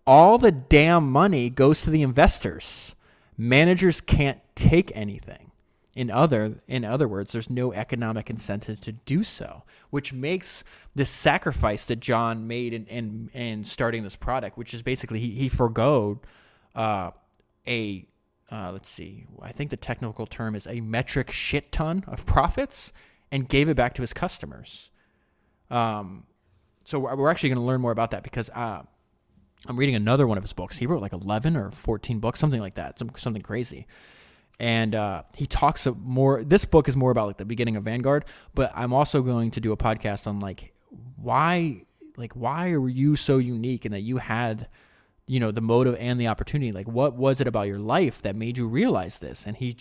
All the damn money goes to the investors. Managers can't take anything. In other words, there's no economic incentive to do so, which makes this sacrifice that John made in starting this product, which is basically he forgoed let's see, I think the technical term is a metric shit ton of profits, and gave it back to his customers. So we're actually going to learn more about that because I'm reading another one of his books. He wrote like 11 or 14 books, something like that, something crazy. And he talks more. This book is more about like the beginning of Vanguard, but I'm also going to do a podcast on why are you so unique and that you had, the motive and the opportunity. Like, what was it about your life that made you realize this? And he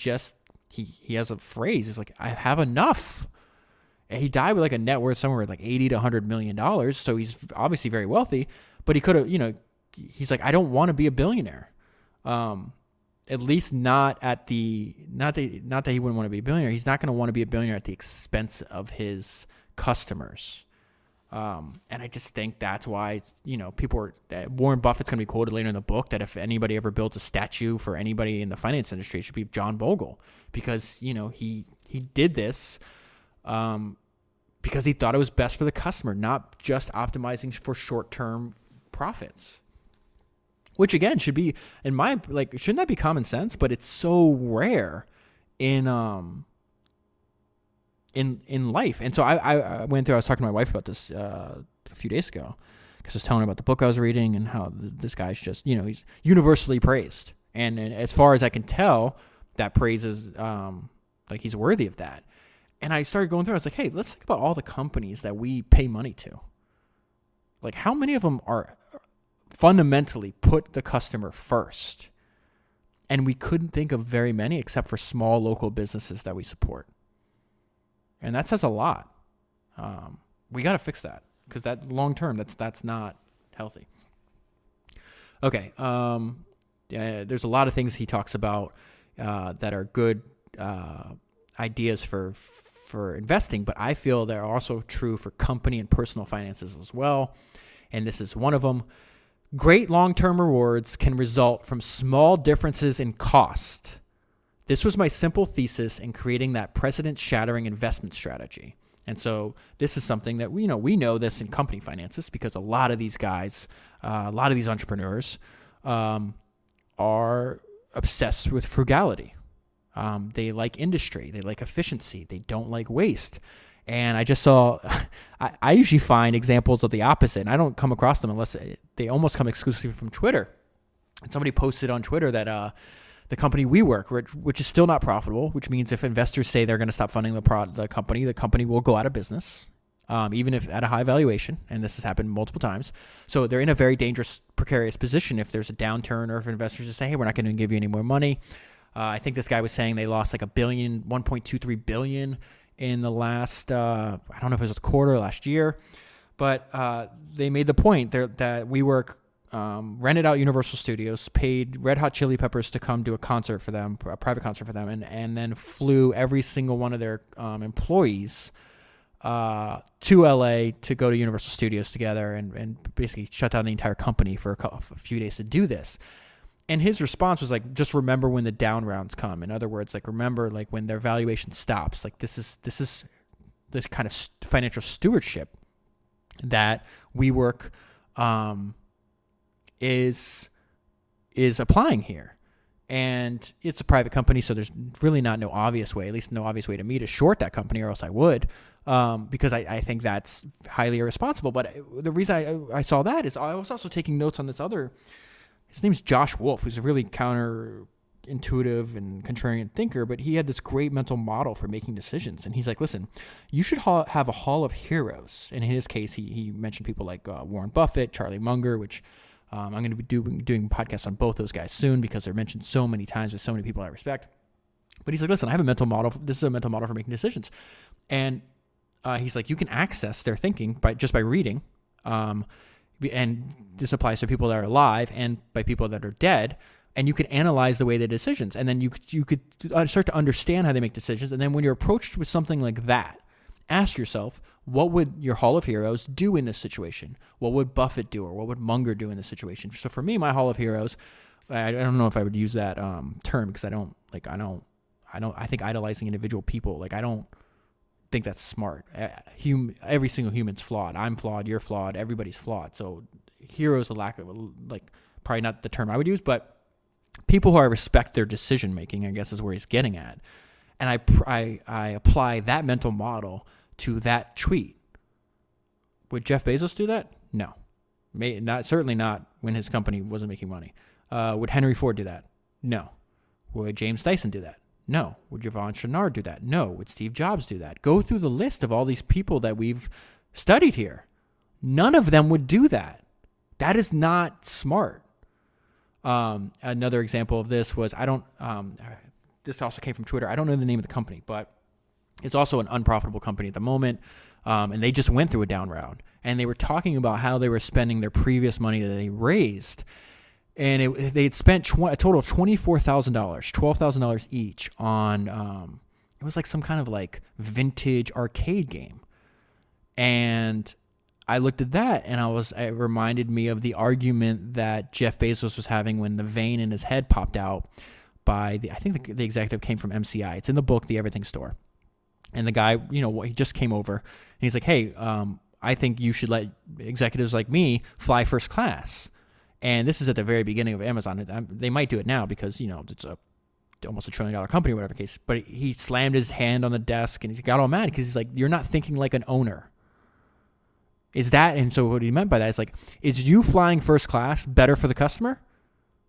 has a phrase. He's like, I have enough. And he died with like a net worth somewhere like $80 to $100 million. So he's obviously very wealthy, but he could have, he's like, I don't want to be a billionaire. At least not at not that he wouldn't want to be a billionaire. He's not going to want to be a billionaire at the expense of his customers. And I just think that's why, Warren Buffett's going to be quoted later in the book that if anybody ever builds a statue for anybody in the finance industry, it should be John Bogle, because, he did this, because he thought it was best for the customer, not just optimizing for short-term profits. Which again should be, shouldn't that be common sense? But it's so rare in life. And so I went through. I was talking to my wife about this a few days ago because I was telling her about the book I was reading and how this guy's just he's universally praised. And as far as I can tell, that praise is he's worthy of that. And I started going through. I was like, hey, let's think about all the companies that we pay money to. Like, how many of them are fundamentally put the customer first? And we couldn't think of very many except for small local businesses that we support. And that says a lot. We got to fix that because that long term, that's not healthy. Okay. There's a lot of things he talks about that are good ideas for investing, but I feel they're also true for company and personal finances as well. And this is one of them. Great long-term rewards can result from small differences in cost. This was my simple thesis in creating that precedent-shattering investment strategy. And so this is something that we know this in company finances because a lot of these guys, a lot of these entrepreneurs are obsessed with frugality. They like industry. They like efficiency. They don't like waste. And I just saw, I usually find examples of the opposite, and I don't come across them unless they almost come exclusively from Twitter. And somebody posted on Twitter that the company WeWork, which is still not profitable, which means if investors say they're going to stop funding the company will go out of business, even if at a high valuation. And this has happened multiple times. So they're in a very dangerous, precarious position if there's a downturn or if investors just say, hey, we're not going to give you any more money. I think this guy was saying they lost like $1.23 billion in the last, I don't know if it was a quarter last year, but they made the point that WeWork rented out Universal Studios, paid Red Hot Chili Peppers to come do a concert for them, a private concert for them, and then flew every single one of their employees to LA to go to Universal Studios together and basically shut down the entire company for a few days to do this. And his response was like, just remember when the down rounds come. In other words, remember when their valuation stops. This is the kind of financial stewardship that WeWork is applying here. And it's a private company, so there's really no obvious way, at least no obvious way to me to short that company, or else I would, because I think that's highly irresponsible. But the reason I saw that is I was also taking notes on this other. His name's Josh Wolf, who's a really counterintuitive and contrarian thinker, but he had this great mental model for making decisions. And he's like, listen, you should have a hall of heroes. And in his case, he mentioned people like Warren Buffett, Charlie Munger, which I'm going to be doing podcasts on both those guys soon because they're mentioned so many times with so many people I respect. But he's like, listen, I have a mental model. This is a mental model for making decisions. And he's like, you can access their thinking by reading. And this applies to people that are alive and by people that are dead. And you could analyze the way they decisions. And then you could start to understand how they make decisions. And then when you're approached with something like that, ask yourself, what would your Hall of Heroes do in this situation? What would Buffett do, or what would Munger do in this situation? So for me, my Hall of Heroes I don't know if I would use that term, because I think idolizing individual people, like, I don't think that's smart. Every single human's flawed. I'm flawed. You're flawed. Everybody's flawed. So heroes, a lack of, like, probably not the term I would use, but people who I respect their decision making, I guess, is where he's getting at. And I apply that mental model to that tweet. Would Jeff Bezos do that? No. Certainly not when his company wasn't making money. Would Henry Ford do that? No. Would James Dyson do that? No. Would Yvon Chouinard do that? No. Would Steve Jobs do that? Go through the list of all these people that we've studied here. None of them would do that. That is not smart. Another example of this was, this also came from Twitter. I don't know the name of the company, but it's also an unprofitable company at the moment. And they just went through a down round, and they were talking about how they were spending their previous money that they raised. And they had spent a total of $24,000, $12,000 each on, it was like some kind of like vintage arcade game. And I looked at that, and it reminded me of the argument that Jeff Bezos was having when the vein in his head popped out I think the executive came from MCI. It's in the book, The Everything Store. And the guy, he just came over, and he's like, hey, I think you should let executives like me fly first class. And this is at the very beginning of Amazon. They might do it now because, it's almost $1 trillion company or whatever case. But he slammed his hand on the desk, and he got all mad because he's like, you're not thinking like an owner. And so what he meant by that is, like, is you flying first class better for the customer?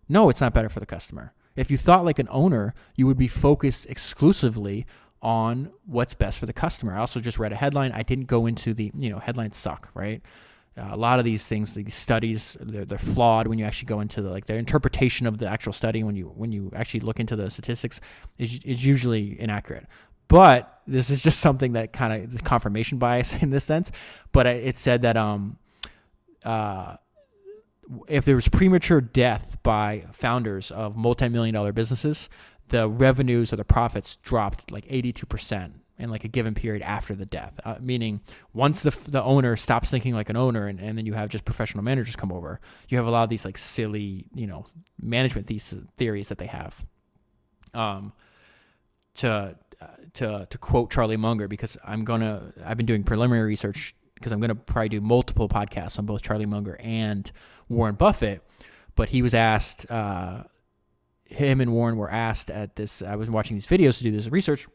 No, it's not better for the customer. If you thought like an owner, you would be focused exclusively on what's best for the customer. I also just read a headline. I didn't go into the, headlines suck, right? A lot of these things, these studies, they're flawed when you actually go into their interpretation of the actual study. When you actually look into the statistics, is usually inaccurate. But this is just something that kind of confirmation bias in this sense. But it said that if there was premature death by founders of multi-million-dollar businesses, the revenues or the profits dropped like 82% in like a given period after the death. Meaning, once the owner stops thinking like an owner, and then you have just professional managers come over, you have a lot of these like silly, management theories that they have. To quote Charlie Munger, because I've been doing preliminary research, because I'm going to probably do multiple podcasts on both Charlie Munger and Warren Buffett. But he was asked, him and Warren were asked at this, I was watching these videos to do this research,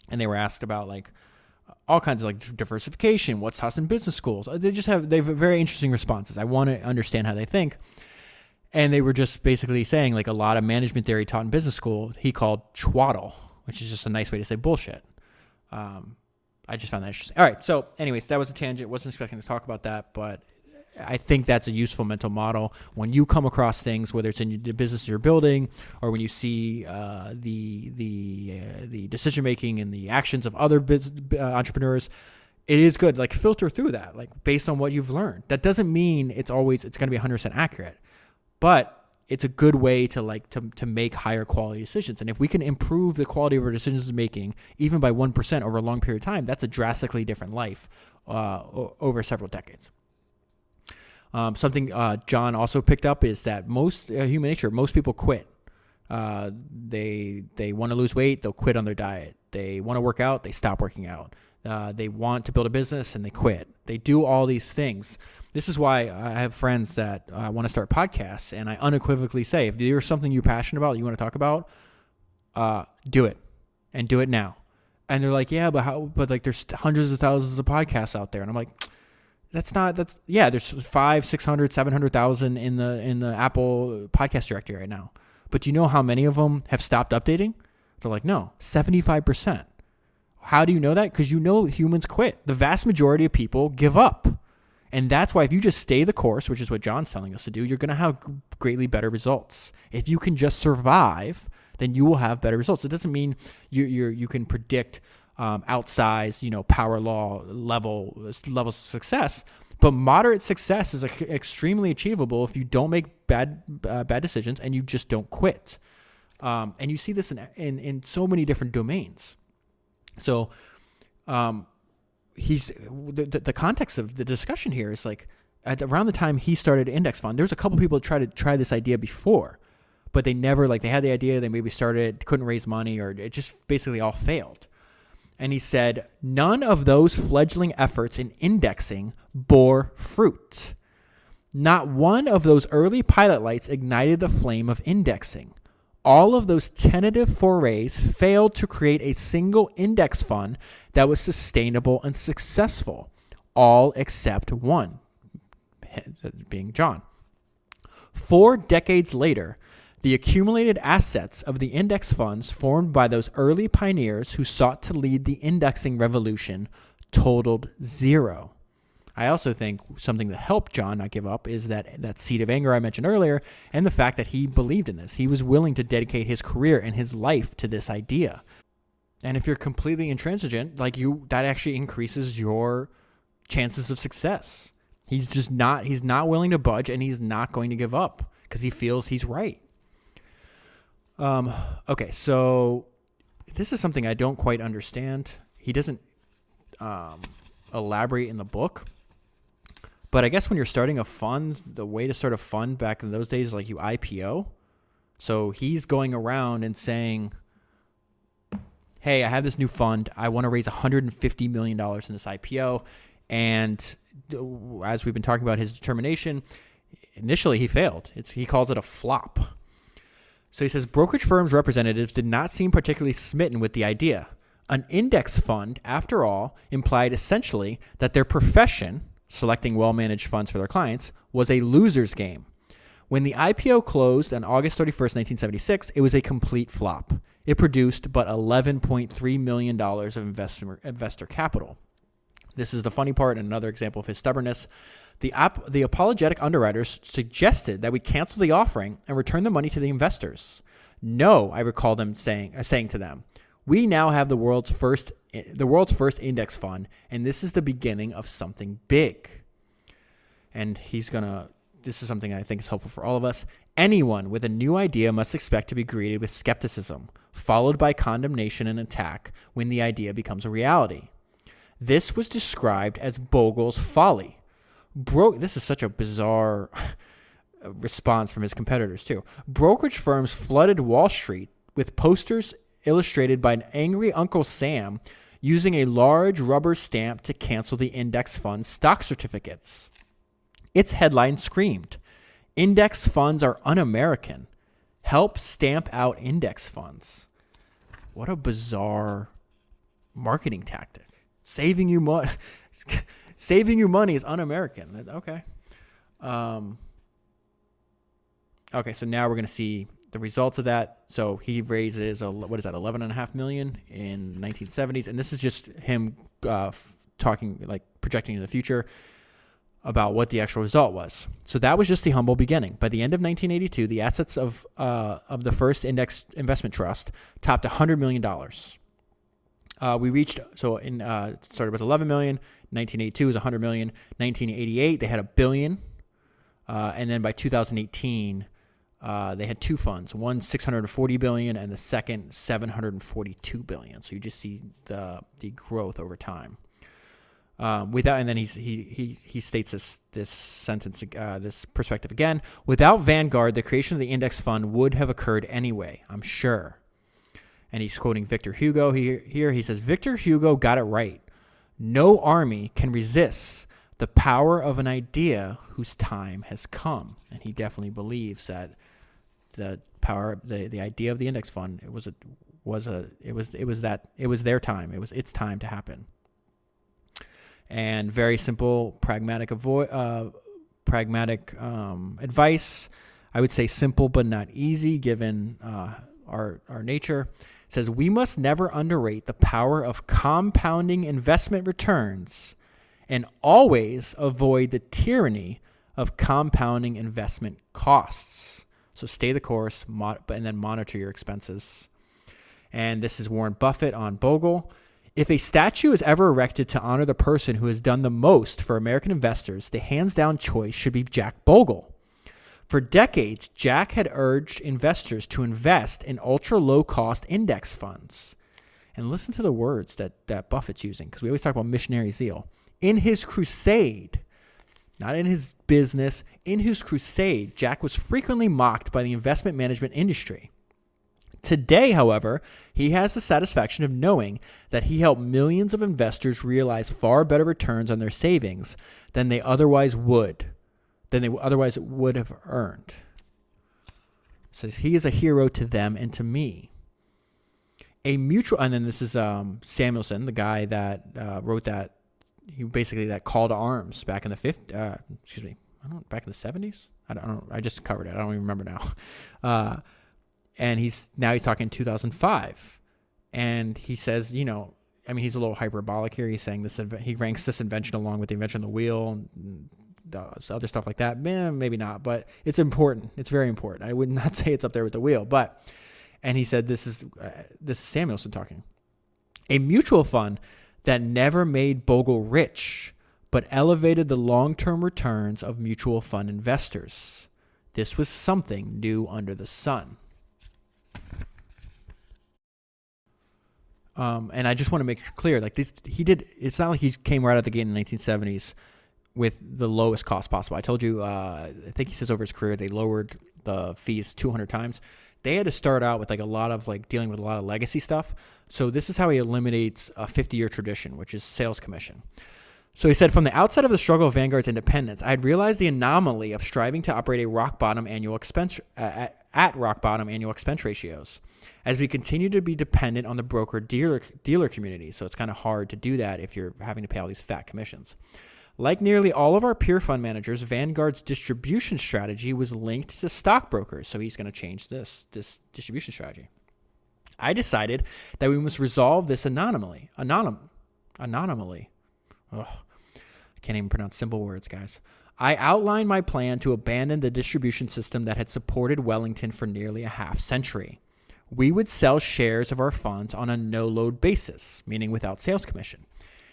and they were asked about like all kinds of like diversification, what's taught in business schools. They have very interesting responses. I want to understand how they think. And they were just basically saying like a lot of management theory taught in business school, he called twaddle, which is just a nice way to say bullshit. I just found that interesting. All right. So anyways, that was a tangent. Wasn't expecting to talk about that, but I think that's a useful mental model when you come across things, whether it's in the business you're building or when you see the decision making and the actions of other entrepreneurs. It is good. Like, filter through that, like, based on what you've learned. That doesn't mean it's going to be 100% accurate, but it's a good way to make higher quality decisions. And if we can improve the quality of our decisions making, even by 1% over a long period of time, that's a drastically different life over several decades. Something John also picked up is that most human nature, most people quit. They want to lose weight, they'll quit on their diet. They want to work out, they stop working out. They want to build a business and they quit. They do all these things. This is why I have friends that want to start podcasts, and I unequivocally say, if there's something you're passionate about, you want to talk about, do it, and do it now. And they're like, yeah, but how? But like, there's hundreds of thousands of podcasts out there, and I'm like, there's 500, 600, 700,000 in the Apple podcast directory right now. But do you know how many of them have stopped updating? They're like, no, 75%. How do you know that? Because humans quit. The vast majority of people give up. And that's why if you just stay the course, which is what John's telling us to do, you're going to have greatly better results. If you can just survive, then you will have better results. It doesn't mean you can predict outsized, power law levels of success, but moderate success is extremely achievable if you don't make bad decisions and you just don't quit. And you see this in so many different domains. So, the context of the discussion here is like around the time he started Index Fund, there's a couple people that tried this idea before, but they never, like, they had the idea, they maybe started, couldn't raise money, or it just basically all failed. And he said, none of those fledgling efforts in indexing bore fruit. Not one of those early pilot lights ignited the flame of indexing. All of those tentative forays failed to create a single index fund that was sustainable and successful. All except one, being John. 4 decades later, the accumulated assets of the index funds formed by those early pioneers who sought to lead the indexing revolution totaled zero. I also think something that helped John not give up is that seed of anger I mentioned earlier, and the fact that he believed in this. He was willing to dedicate his career and his life to this idea. And if you're completely intransigent, that actually increases your chances of success. He's not willing to budge, and he's not going to give up because he feels he's right. Okay, so this is something I don't quite understand. He doesn't elaborate in the book. But I guess when you're starting a fund, the way to start a fund back in those days is like you IPO. So he's going around and saying, hey, I have this new fund. I want to raise $150 million in this IPO. And as we've been talking about his determination, initially he failed. He calls it a flop. So he says, brokerage firms' representatives did not seem particularly smitten with the idea. An index fund, after all, implied essentially that their profession, selecting well-managed funds for their clients, was a loser's game. When the IPO closed on August 31st, 1976, it was a complete flop. It produced but $11.3 million of investor capital. This is the funny part and another example of his stubbornness. The apologetic underwriters suggested that we cancel the offering and return the money to the investors. No, I recall them saying to them, we now have the world's first index fund, and this is the beginning of something big. And this is something I think is helpful for all of us. Anyone with a new idea must expect to be greeted with skepticism, followed by condemnation and attack when the idea becomes a reality. This was described as Bogle's folly. This is such a bizarre response from his competitors, too. Brokerage firms flooded Wall Street with posters illustrated by an angry Uncle Sam using a large rubber stamp to cancel the index fund's stock certificates. Its headline screamed, "Index funds are un-American. Help stamp out index funds." What a bizarre marketing tactic. Saving you money is un-American. Okay. Okay, so now we're going to see the results of that. So he raises, $11.5 million in 1970s. And this is just him talking, projecting in the future about what the actual result was. So that was just the humble beginning. By the end of 1982, the assets of the first index investment trust topped $100 million. Started with 11 million. 1982 was 100 million. 1988, they had $1 billion. And then by 2018, they had two funds, one 640 billion and the second 742 billion. So you just see the growth over time. And then he states this sentence, this perspective again. Without Vanguard, the creation of the index fund would have occurred anyway, I'm sure. And he's quoting Victor Hugo here. He says, Victor Hugo got it right. No army can resist the power of an idea whose time has come. And he definitely believes that the power, the idea of the index fund, it was their time. It was its time to happen. And very simple, pragmatic advice. I would say simple but not easy, given our nature. It says we must never underrate the power of compounding investment returns, and always avoid the tyranny of compounding investment costs. So stay the course, and then monitor your expenses. And this is Warren Buffett on Bogle. If a statue is ever erected to honor the person who has done the most for American investors, the hands-down choice should be Jack Bogle. For decades, Jack had urged investors to invest in ultra-low-cost index funds. And listen to the words that Buffett's using, because we always talk about missionary zeal. In his crusade not in his business. In his crusade, Jack was frequently mocked by the investment management industry. Today, however, he has the satisfaction of knowing that he helped millions of investors realize far better returns on their savings than they otherwise would have earned. So he is a hero to them and to me. And then this is Samuelson, the guy that wrote that. He basically that call to arms back in the back in the 70s. I don't know. I just covered it. I don't even remember now. And he's talking 2005, and he says, he's a little hyperbolic here. He's saying this. He ranks this invention along with the invention of the wheel and other stuff like that. Maybe not, but it's important. It's very important. I would not say it's up there with the wheel, and he said this is Samuelson talking. A mutual fund that never made Bogle rich, but elevated the long-term returns of mutual fund investors. This was something new under the sun. And I just want to make clear, it's not like he came right out the gate in the 1970s with the lowest cost possible. I told you, I think he says over his career, they lowered the fees 200 times. They had to start out with dealing with a lot of legacy stuff. So this is how he eliminates a 50-year tradition, which is sales commission. So he said, from the outset of the struggle of Vanguard's independence, I had realized the anomaly of striving to operate at rock bottom annual expense ratios, as we continue to be dependent on the broker-dealer community. So it's kind of hard to do that if you're having to pay all these fat commissions. Like nearly all of our peer fund managers, Vanguard's distribution strategy was linked to stockbrokers. So he's going to change this distribution strategy. I decided that we must resolve this anomaly. Ugh, I can't even pronounce simple words, guys. I outlined my plan to abandon the distribution system that had supported Wellington for nearly a half century. We would sell shares of our funds on a no-load basis, meaning without sales commission,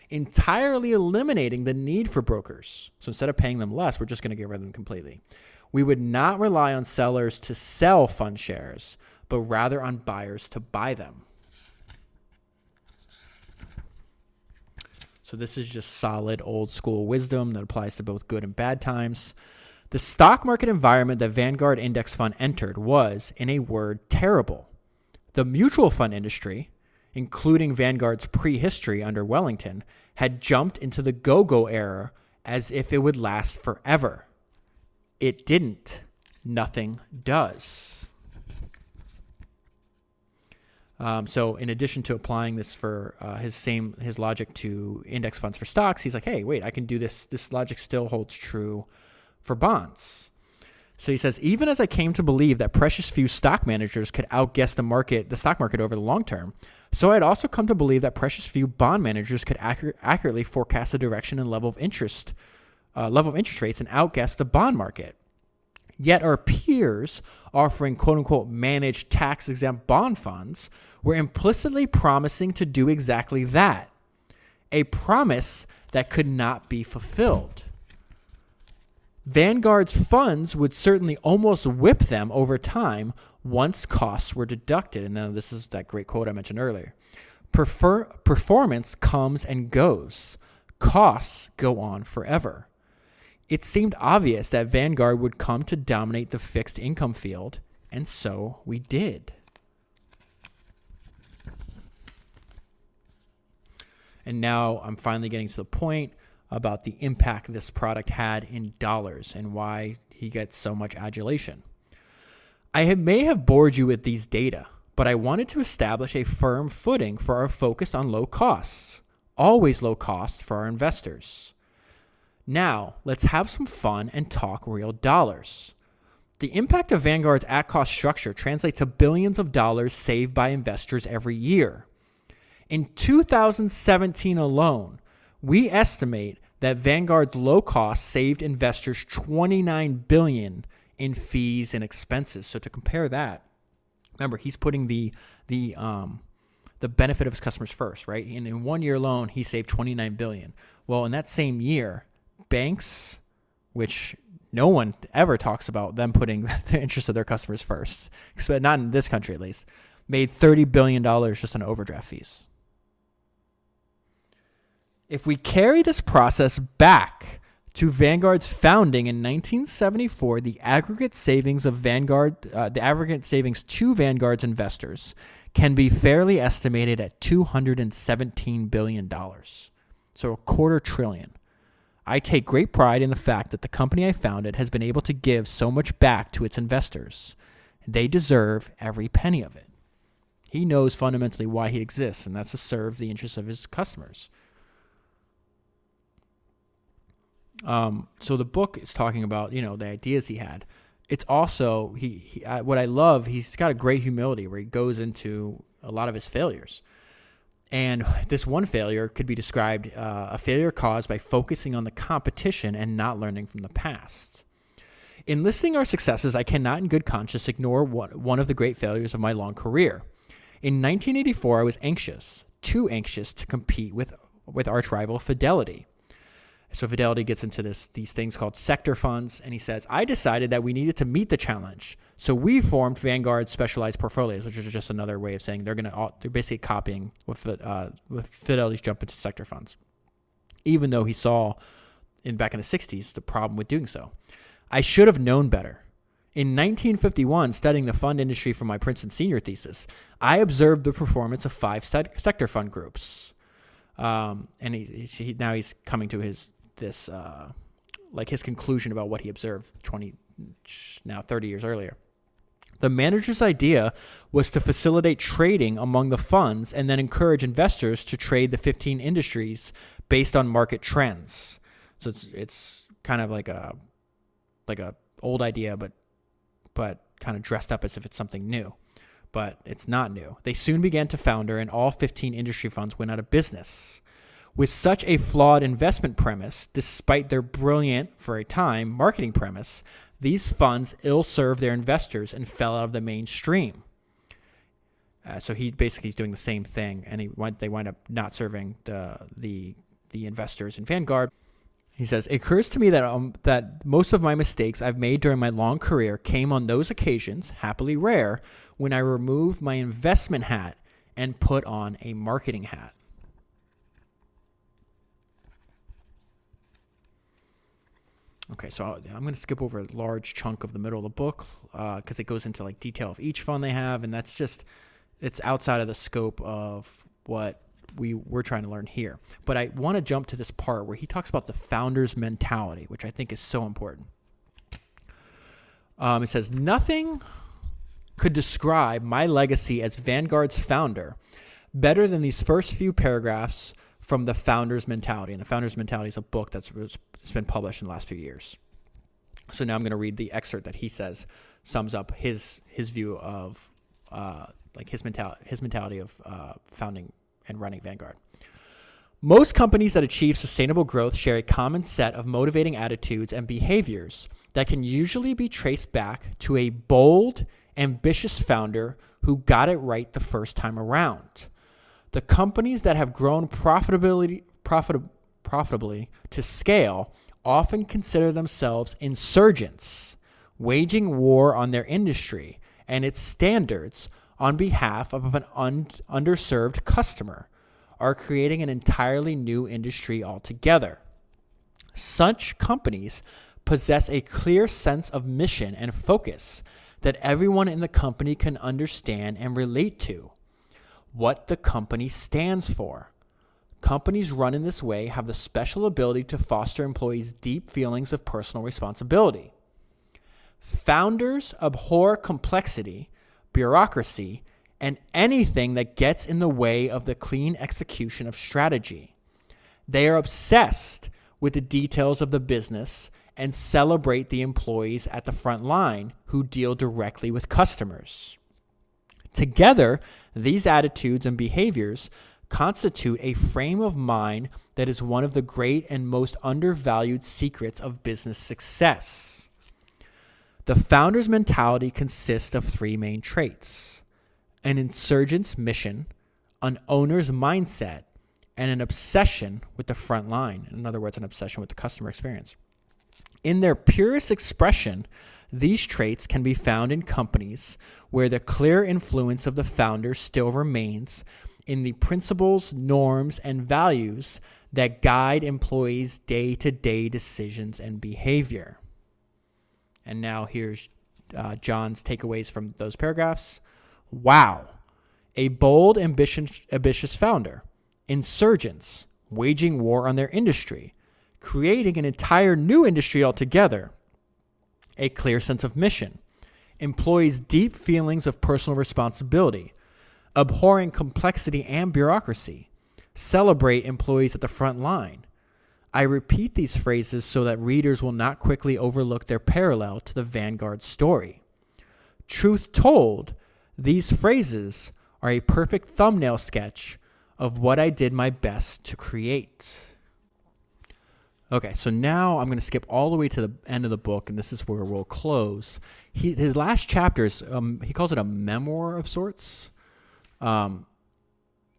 entirely eliminating the need for brokers. So instead of paying them less, we're just going to get rid of them completely. We would not rely on sellers to sell fund shares, but rather on buyers to buy them. So this is just solid old school wisdom that applies to both good and bad times. The stock market environment that Vanguard Index Fund entered was, in a word, terrible. The mutual fund industry, including Vanguard's prehistory under Wellington, had jumped into the go-go era as if it would last forever. It didn't. Nothing does. So in addition to applying this for his logic to index funds for stocks, he's like, hey, wait, I can do this. This logic still holds true for bonds. So he says, even as I came to believe that precious few stock managers could outguess the stock market over the long term, so I had also come to believe that precious few bond managers could accurately forecast the direction and level of interest rates and outguess the bond market. Yet our peers offering quote-unquote managed tax-exempt bond funds were implicitly promising to do exactly that, a promise that could not be fulfilled. Vanguard's funds would certainly almost whip them over time once costs were deducted. And now this is that great quote I mentioned earlier. Performance comes and goes. Costs go on forever. It seemed obvious that Vanguard would come to dominate the fixed income field, and so we did. And now I'm finally getting to the point about the impact this product had in dollars and why he gets so much adulation. I may have bored you with these data, but I wanted to establish a firm footing for our focus on low costs, always low costs for our investors. Now, let's have some fun and talk real dollars. The impact of Vanguard's at-cost structure translates to billions of dollars saved by investors every year. In 2017 alone, we estimate that Vanguard's low cost saved investors $29 billion in fees and expenses. So to compare that, remember, he's putting the benefit of his customers first, right? And in 1 year alone, he saved $29 billion. Well, in that same year, banks, which no one ever talks about them putting the interest of their customers first, not in this country at least, made $30 billion just on overdraft fees. If we carry this process back To Vanguard's founding in 1974, the aggregate savings to Vanguard's investors can be fairly estimated at $217 billion. So $250 billion. I take great pride in the fact that the company I founded has been able to give so much back to its investors. They deserve every penny of it. He knows fundamentally why he exists, and that's to serve the interests of his customers. So the book is talking about, the ideas he had. It's also, what I love, he's got a great humility where he goes into a lot of his failures. And this one failure could be described a failure caused by focusing on the competition and not learning from the past. In listing our successes, I cannot in good conscience ignore one of the great failures of my long career. In 1984, I was too anxious to compete with arch rival Fidelity. So Fidelity gets into these things called sector funds, and he says, I decided that we needed to meet the challenge. So we formed Vanguard Specialized Portfolios, which is just another way of saying they're basically copying with Fidelity's jump into sector funds. Even though he saw back in the 60s the problem with doing so. I should have known better. In 1951, studying the fund industry for my Princeton senior thesis, I observed the performance of 5 sector fund groups. And now he's coming to his conclusion about what he observed 30 years earlier. The manager's idea was to facilitate trading among the funds and then encourage investors to trade the 15 industries based on market trends. So it's kind of like a old idea, but kind of dressed up as if it's something new. But it's not new. They soon began to founder, and all 15 industry funds went out of business. With such a flawed investment premise, despite their brilliant, for a time, marketing premise, these funds ill-served their investors and fell out of the mainstream. So he's doing the same thing, and they wind up not serving the investors in Vanguard. He says, it occurs to me that most of my mistakes I've made during my long career came on those occasions, happily rare, when I removed my investment hat and put on a marketing hat. Okay, so I'm going to skip over a large chunk of the middle of the book because it goes into detail of each fund they have, and it's outside of the scope of what we're trying to learn here. But I want to jump to this part where he talks about the founder's mentality, which I think is so important. It says, nothing could describe my legacy as Vanguard's founder better than these first few paragraphs from The Founder's Mentality. And The Founder's Mentality is a book that's been published in the last few years. So now I'm going to read the excerpt that he says sums up his view of his mentality of founding and running Vanguard. Most companies that achieve sustainable growth share a common set of motivating attitudes and behaviors that can usually be traced back to a bold, ambitious founder who got it right the first time around. The companies that have grown profitably to scale often consider themselves insurgents, waging war on their industry and its standards on behalf of an underserved customer, are creating an entirely new industry altogether. Such companies possess a clear sense of mission and focus that everyone in the company can understand and relate to. What the company stands for. Companies run in this way have the special ability to foster employees' deep feelings of personal responsibility. Founders abhor complexity, bureaucracy, and anything that gets in the way of the clean execution of strategy. They are obsessed with the details of the business and celebrate the employees at the front line who deal directly with customers. Together, these attitudes and behaviors constitute a frame of mind that is one of the great and most undervalued secrets of business success. The founder's mentality consists of 3 main traits: an insurgent's mission, an owner's mindset, and an obsession with the front line. In other words, an obsession with the customer experience. In their purest expression, these traits can be found in companies where the clear influence of the founder still remains in the principles, norms, and values that guide employees' day-to-day decisions and behavior. And now here's John's takeaways from those paragraphs. Wow. A bold, ambitious founder. Insurgents, waging war on their industry, creating an entire new industry altogether. A clear sense of mission. Employees' deep feelings of personal responsibility. Abhorring complexity and bureaucracy. Celebrate employees at the front line. I repeat these phrases so that readers will not quickly overlook their parallel to the Vanguard story. Truth told, these phrases are a perfect thumbnail sketch of what I did my best to create. Okay, so now I'm going to skip all the way to the end of the book, and this is where we'll close. His last chapter is, he calls it a memoir of sorts. And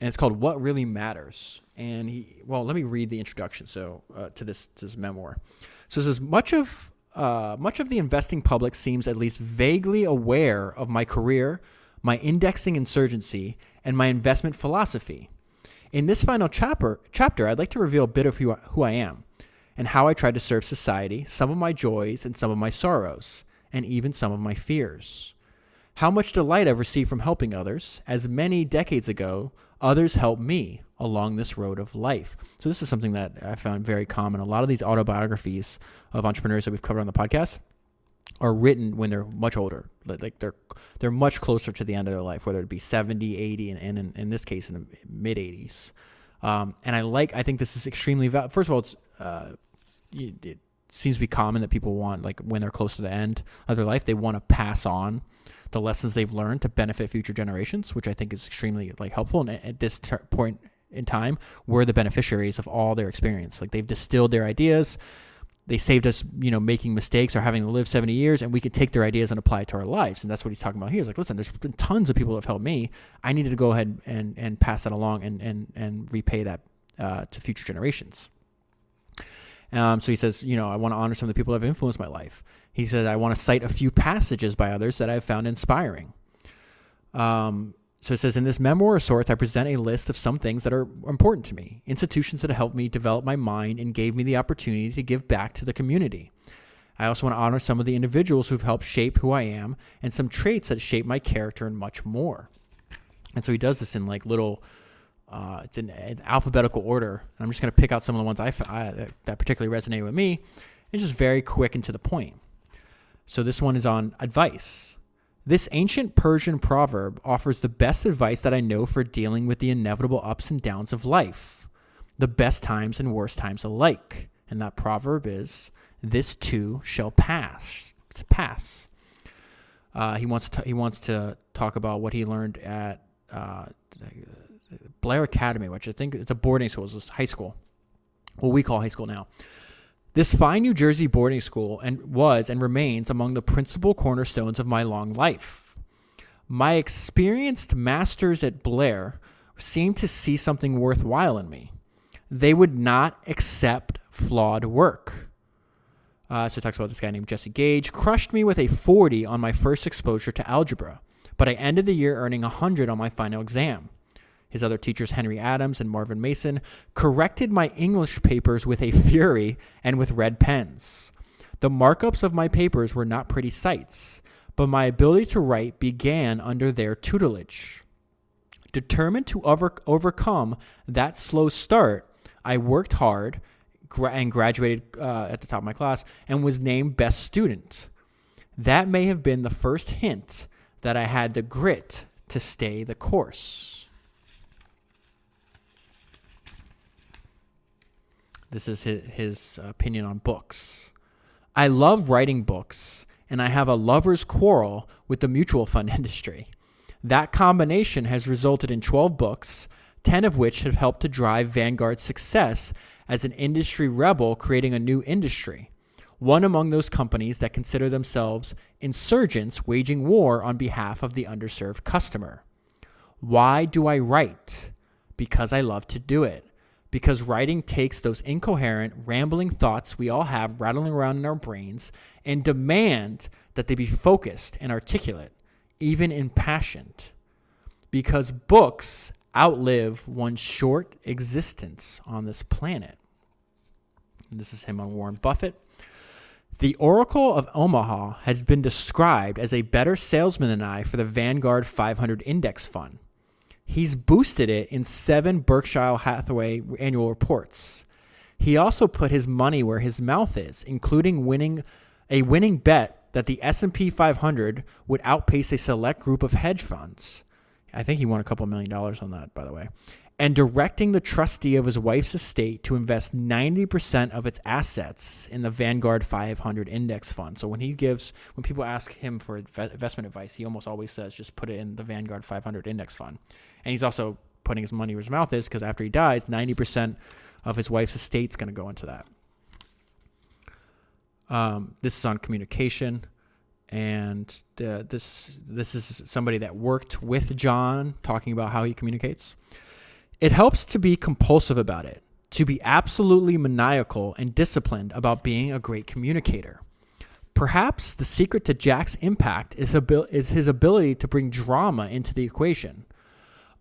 it's called What Really Matters. And let me read the introduction to this memoir. So it says, much of the investing public seems at least vaguely aware of my career, my indexing insurgency, and my investment philosophy. In this final chapter, I'd like to reveal a bit of who I am and how I try to serve society, some of my joys and some of my sorrows, and even some of my fears. How much delight I've received from helping others, as many decades ago, others helped me along this road of life. So this is something that I found very common. A lot of these autobiographies of entrepreneurs that we've covered on the podcast are written when they're much older. Like they're much closer to the end of their life, whether it be 70, 80, and in this case, in the mid 80s. And I think this is extremely valuable. First of all, it seems to be common that people want, like when they're close to the end of their life, they want to pass on the lessons they've learned to benefit future generations, which I think is extremely helpful. And at this point in time, we're the beneficiaries of all their experience. Like they've distilled their ideas. They saved us, making mistakes or having to live 70 years, and we could take their ideas and apply it to our lives. And that's what he's talking about here. He's like, listen, there's been tons of people that have helped me. I needed to go ahead and pass that along and repay that to future generations. So he says, I want to honor some of the people that have influenced my life. He said, I want to cite a few passages by others that I've found inspiring. So it says, in this memoir of sorts, I present a list of some things that are important to me, institutions that have helped me develop my mind and gave me the opportunity to give back to the community. I also want to honor some of the individuals who've helped shape who I am and some traits that shape my character and much more. And so he does this in little, it's in alphabetical order. And I'm just going to pick out some of the ones that particularly resonated with me, and just very quick and to the point. So this one is on advice. This ancient Persian proverb offers the best advice that I know for dealing with the inevitable ups and downs of life, the best times and worst times alike. And that proverb is, this too shall pass. To pass. He wants to talk about what he learned at Blair Academy, which I think it's a boarding school. It's high school. What we call high school now. This fine New Jersey boarding school was and remains among the principal cornerstones of my long life. My experienced masters at Blair seemed to see something worthwhile in me. They would not accept flawed work. So it talks about this guy named Jesse Gage, crushed me with a 40 on my first exposure to algebra, but I ended the year earning 100 on my final exam. His other teachers, Henry Adams and Marvin Mason, corrected my English papers with a fury and with red pens. The markups of my papers were not pretty sights, but my ability to write began under their tutelage. Determined to overcome that slow start, I worked hard and graduated at the top of my class and was named best student. That may have been the first hint that I had the grit to stay the course. This is his opinion on books. I love writing books, and I have a lover's quarrel with the mutual fund industry. That combination has resulted in 12 books, 10 of which have helped to drive Vanguard's success as an industry rebel creating a new industry. One among those companies that consider themselves insurgents waging war on behalf of the underserved customer. Why do I write? Because I love to do it. Because writing takes those incoherent, rambling thoughts we all have rattling around in our brains and demand that they be focused and articulate, even impassioned. Because books outlive one's short existence on this planet. And this is him on Warren Buffett. The Oracle of Omaha has been described as a better salesman than I for the Vanguard 500 index fund. He's boosted it in 7 Berkshire Hathaway annual reports. He also put his money where his mouth is, including winning bet that the S&P 500 would outpace a select group of hedge funds. I think he won a couple $1 million on that, by the way. And directing the trustee of his wife's estate to invest 90% of its assets in the Vanguard 500 index fund. So when people ask him for investment advice, he almost always says, just put it in the Vanguard 500 index fund. And he's also putting his money where his mouth is, because after he dies, 90% of his wife's estate is going to go into that. This is on communication. And this is somebody that worked with John, talking about how he communicates. It helps to be compulsive about it, to be absolutely maniacal and disciplined about being a great communicator. Perhaps the secret to Jack's impact is his ability to bring drama into the equation.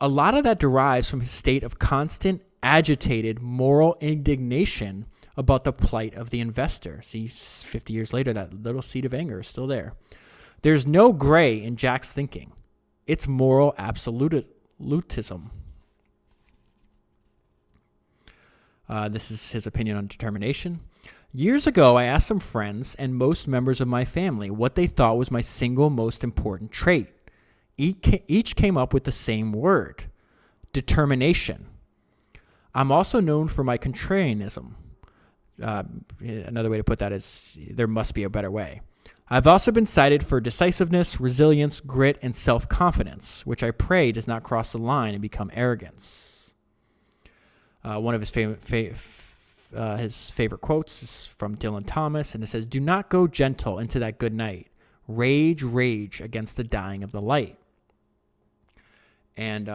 A lot of that derives from his state of constant, agitated moral indignation about the plight of the investor. See, 50 years later, that little seed of anger is still there. There's no gray in Jack's thinking. It's moral absolutism. This is his opinion on determination. Years ago, I asked some friends and most members of my family what they thought was my single most important trait. Each came up with the same word: determination. I'm also known for my contrarianism. Another way to put that is there must be a better way. I've also been cited for decisiveness, resilience, grit, and self-confidence, which I pray does not cross the line and become arrogance. One of his favorite quotes is from Dylan Thomas, and it says, "Do not go gentle into that good night. Rage, rage against the dying of the light." And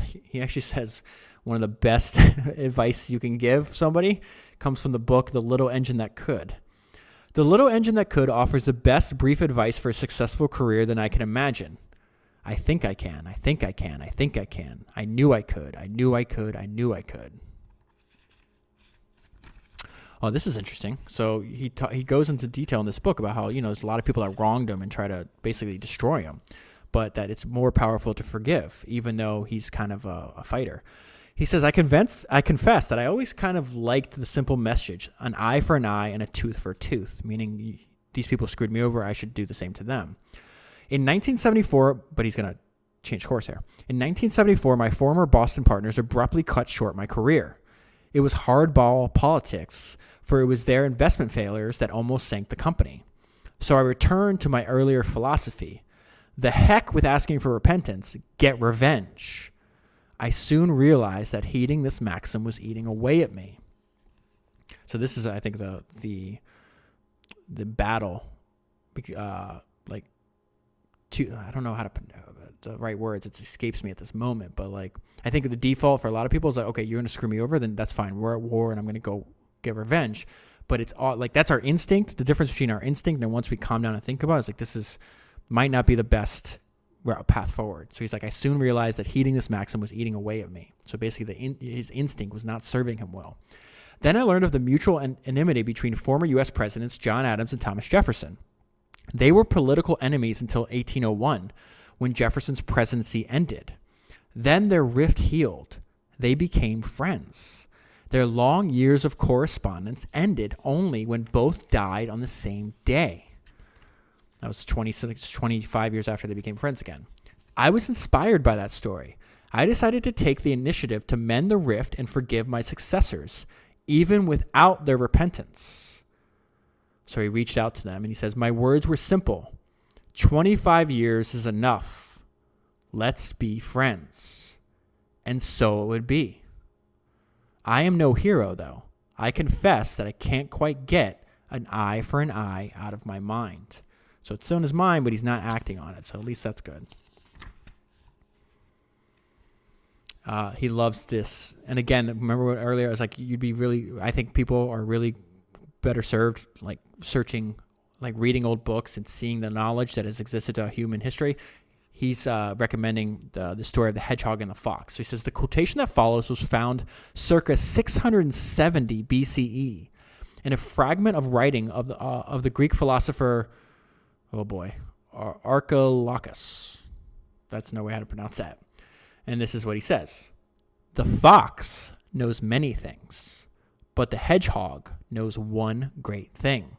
he actually says one of the best advice you can give somebody comes from the book The Little Engine That Could. The Little Engine That Could offers the best brief advice for a successful career than I can imagine. I think I can. I think I can. I think I can. I knew I could. I knew I could. I knew I could. Oh, this is interesting. So he goes into detail in this book about how, there's a lot of people that wronged him and try to basically destroy him, but that it's more powerful to forgive, even though he's kind of a fighter. He says, I confess that I always kind of liked the simple message, an eye for an eye and a tooth for a tooth, meaning these people screwed me over, I should do the same to them. In 1974, but he's going to change course here. In 1974, my former Boston partners abruptly cut short my career. It was hardball politics, for it was their investment failures that almost sank the company. So I returned to my earlier philosophy. The heck with asking for repentance, get revenge. I soon realized that heeding this maxim was eating away at me. So this is, I think, the battle, I don't know how to the right words. It escapes me at this moment, but I think the default for a lot of people is okay, you're gonna screw me over, then that's fine. We're at war, and I'm gonna go get revenge. But it's all that's our instinct. The difference between our instinct and once we calm down and think about it is this might not be the best path forward. So he's I soon realized that heeding this maxim was eating away at me. So basically, his instinct was not serving him well. Then I learned of the mutual enmity between former U.S. presidents John Adams and Thomas Jefferson. They were political enemies until 1801, when Jefferson's presidency ended. Then their rift healed. They became friends. Their long years of correspondence ended only when both died on the same day. That was 25 years after they became friends again. I was inspired by that story. I decided to take the initiative to mend the rift and forgive my successors, even without their repentance. So he reached out to them and he says, my words were simple. 25 years is enough. Let's be friends. And so it would be. I am no hero, though. I confess that I can't quite get an eye for an eye out of my mind. So it's still in his mind, but he's not acting on it. So at least that's good. He loves this. And again, remember what earlier I was I think people are really better served searching, reading old books and seeing the knowledge that has existed throughout human history. he's recommending the story of the hedgehog and the fox. So he says the quotation that follows was found circa 670 BCE in a fragment of writing of the Greek philosopher, Archilochus. That's no way how to pronounce that. And this is what he says. The fox knows many things, but the hedgehog knows one great thing.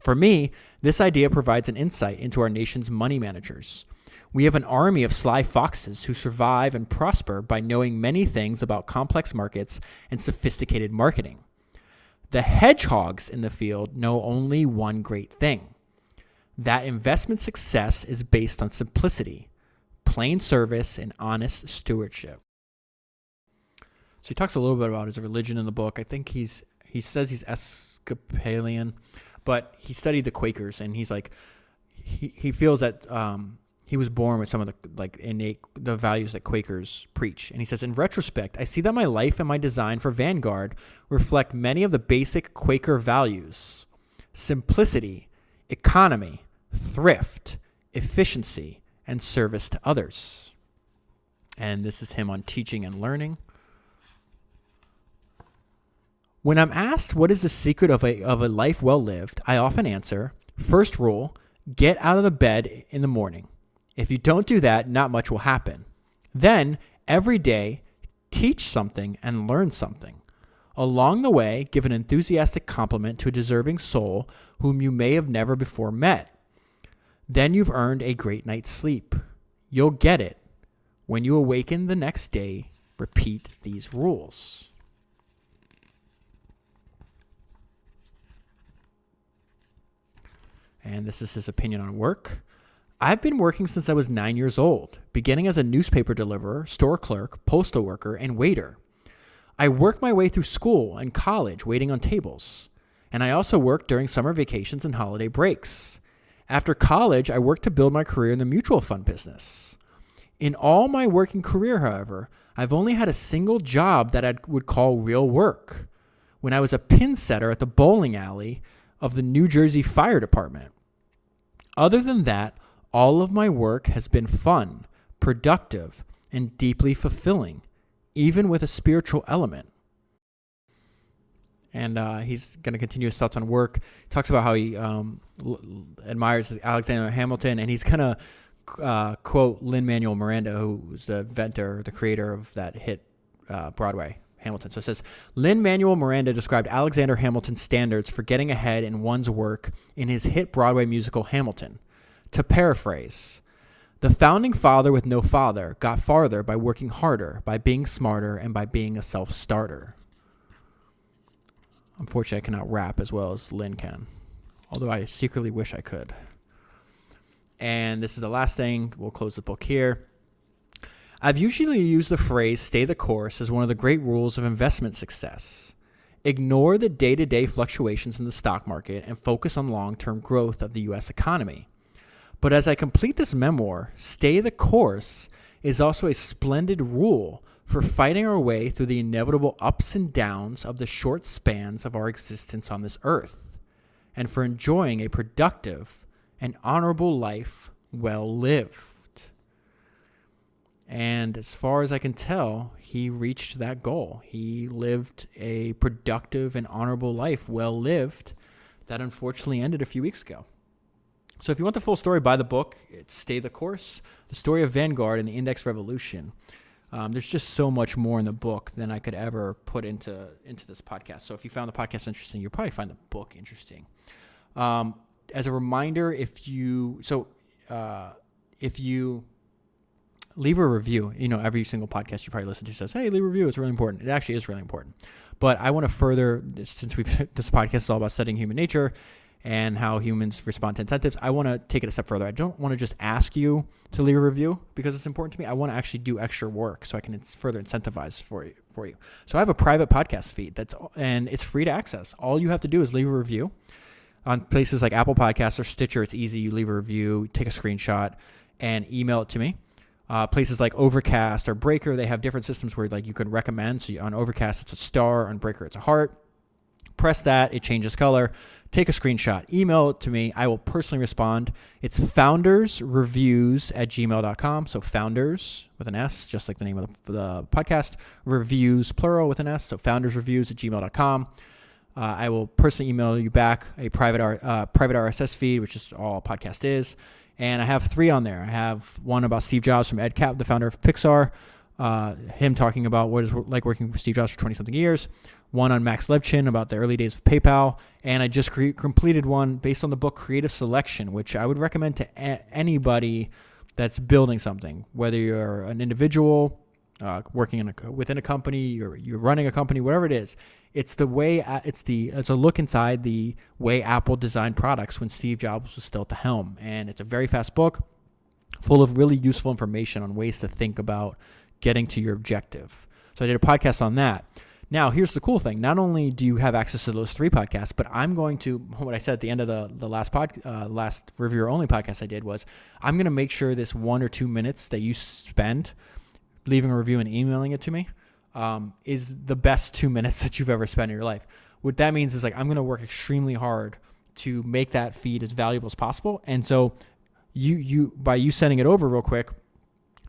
For me, this idea provides an insight into our nation's money managers. We have an army of sly foxes who survive and prosper by knowing many things about complex markets and sophisticated marketing. The hedgehogs in the field know only one great thing: that investment success is based on simplicity, plain service, and honest stewardship. So he talks a little bit about his religion in the book. I think he says he's Episcopalian, but he studied the Quakers, and he's like, he feels that he was born with some of the innate values that Quakers preach. And he says, in retrospect, I see that my life and my design for Vanguard reflect many of the basic Quaker values: simplicity, economy, thrift, efficiency, and service to others. And this is him on teaching and learning. When I'm asked what is the secret of a life well lived, I often answer, first rule, get out of the bed in the morning. If you don't do that, not much will happen. Then, every day, teach something and learn something. Along the way, give an enthusiastic compliment to a deserving soul whom you may have never before met. Then you've earned a great night's sleep. You'll get it. When you awaken the next day, repeat these rules. And this is his opinion on work. I've been working since I was 9 years old, beginning as a newspaper deliverer, store clerk, postal worker, and waiter. I worked my way through school and college waiting on tables. And I also worked during summer vacations and holiday breaks. After college, I worked to build my career in the mutual fund business. In all my working career, however, I've only had a single job that I would call real work, when I was a pin setter at the bowling alley of the New Jersey Fire Department. Other than that, all of my work has been fun, productive, and deeply fulfilling, even with a spiritual element. And he's going to continue his thoughts on work. He talks about how he admires Alexander Hamilton, and he's going to quote Lin-Manuel Miranda, who was the inventor, the creator of that hit Broadway, Hamilton. So it says, Lin-Manuel Miranda described Alexander Hamilton's standards for getting ahead in one's work in his hit Broadway musical Hamilton. To paraphrase, the founding father with no father got farther by working harder, by being smarter, and by being a self-starter. Unfortunately, I cannot rap as well as Lin can, although I secretly wish I could. And this is the last thing. We'll close the book here. I've usually used the phrase stay the course as one of the great rules of investment success. Ignore the day-to-day fluctuations in the stock market and focus on long-term growth of the U.S. economy. But as I complete this memoir, stay the course is also a splendid rule for fighting our way through the inevitable ups and downs of the short spans of our existence on this earth, and for enjoying a productive and honorable life well lived. And as far as I can tell, he reached that goal. He lived a productive and honorable life, well lived, that unfortunately ended a few weeks ago. So if you want the full story, buy the book. It's Stay the Course, The Story of Vanguard and the Index Revolution. There's just so much more in the book than I could ever put into this podcast. So if you found the podcast interesting, you'll probably find the book interesting. As a reminder, if you leave a review, every single podcast you probably listen to says, hey, leave a review. It's really important. It actually is really important. But I want to further, since this podcast is all about studying human nature and how humans respond to incentives, I want to take it a step further. I don't want to just ask you to leave a review because it's important to me. I want to actually do extra work so I can further incentivize for you. So I have a private podcast feed and it's free to access. All you have to do is leave a review on places like Apple Podcasts or Stitcher. It's easy. You leave a review, take a screenshot, and email it to me. Places like Overcast or Breaker, they have different systems where you can recommend. So on Overcast, it's a star. On Breaker, it's a heart. Press that, it changes color. Take a screenshot, email it to me. I will personally respond. It's foundersreviews@gmail.com. So founders with an S, just like the name of the podcast. Reviews, plural, with an S. So foundersreviews@gmail.com. I will personally email you back a private RSS feed, which is all a podcast is. And I have 3 on there. I have one about Steve Jobs from Ed Catmull, the founder of Pixar. Him talking about what it's like working with Steve Jobs for 20-something years. One on Max Levchin about the early days of PayPal. And I just completed one based on the book Creative Selection, which I would recommend to anybody that's building something, whether you're an individual, working within a company, or you're running a company, whatever it is. It's the way it's a look inside the way Apple designed products when Steve Jobs was still at the helm. And it's a very fast book full of really useful information on ways to think about getting to your objective. So I did a podcast on that. Now, here's the cool thing. Not only do you have access to those 3 podcasts, but I'm going to, what I said at the end of the last reviewer-only podcast I did was, I'm going to make sure this 1 or 2 minutes that you spend leaving a review and emailing it to me is the best 2 minutes that you've ever spent in your life. What that means is, like, I'm going to work extremely hard to make that feed as valuable as possible. And so by you sending it over real quick,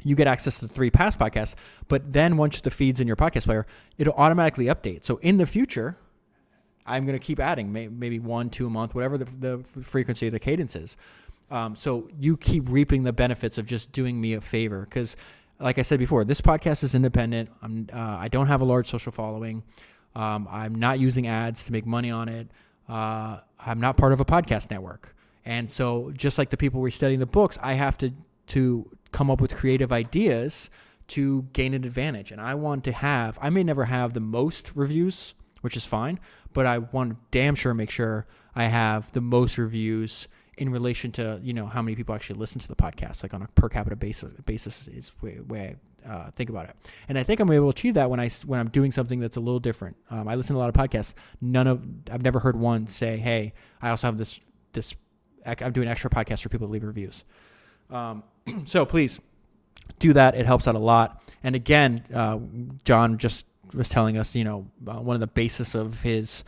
you get access to the 3 past podcasts, but then once the feed's in your podcast player, it'll automatically update. So in the future, I'm going to keep adding maybe 1, 2 a month, whatever the frequency of the cadence is. So you keep reaping the benefits of just doing me a favor. Because like I said before, this podcast is independent. I don't have a large social following. I'm not using ads to make money on it. I'm not part of a podcast network. And so just like the people we're studying the books, I have to come up with creative ideas to gain an advantage. And I may never have the most reviews, which is fine, but I want to damn sure make sure I have the most reviews in relation to, how many people actually listen to the podcast, like on a per capita basis is the way I think about it. And I think I'm able to achieve that when I'm doing something that's a little different. I listen to a lot of podcasts. I've never heard one say, hey, I also have this I'm doing extra podcasts for people to leave reviews. So please do that. It helps out a lot. And again, John just was telling us, one of the basis of his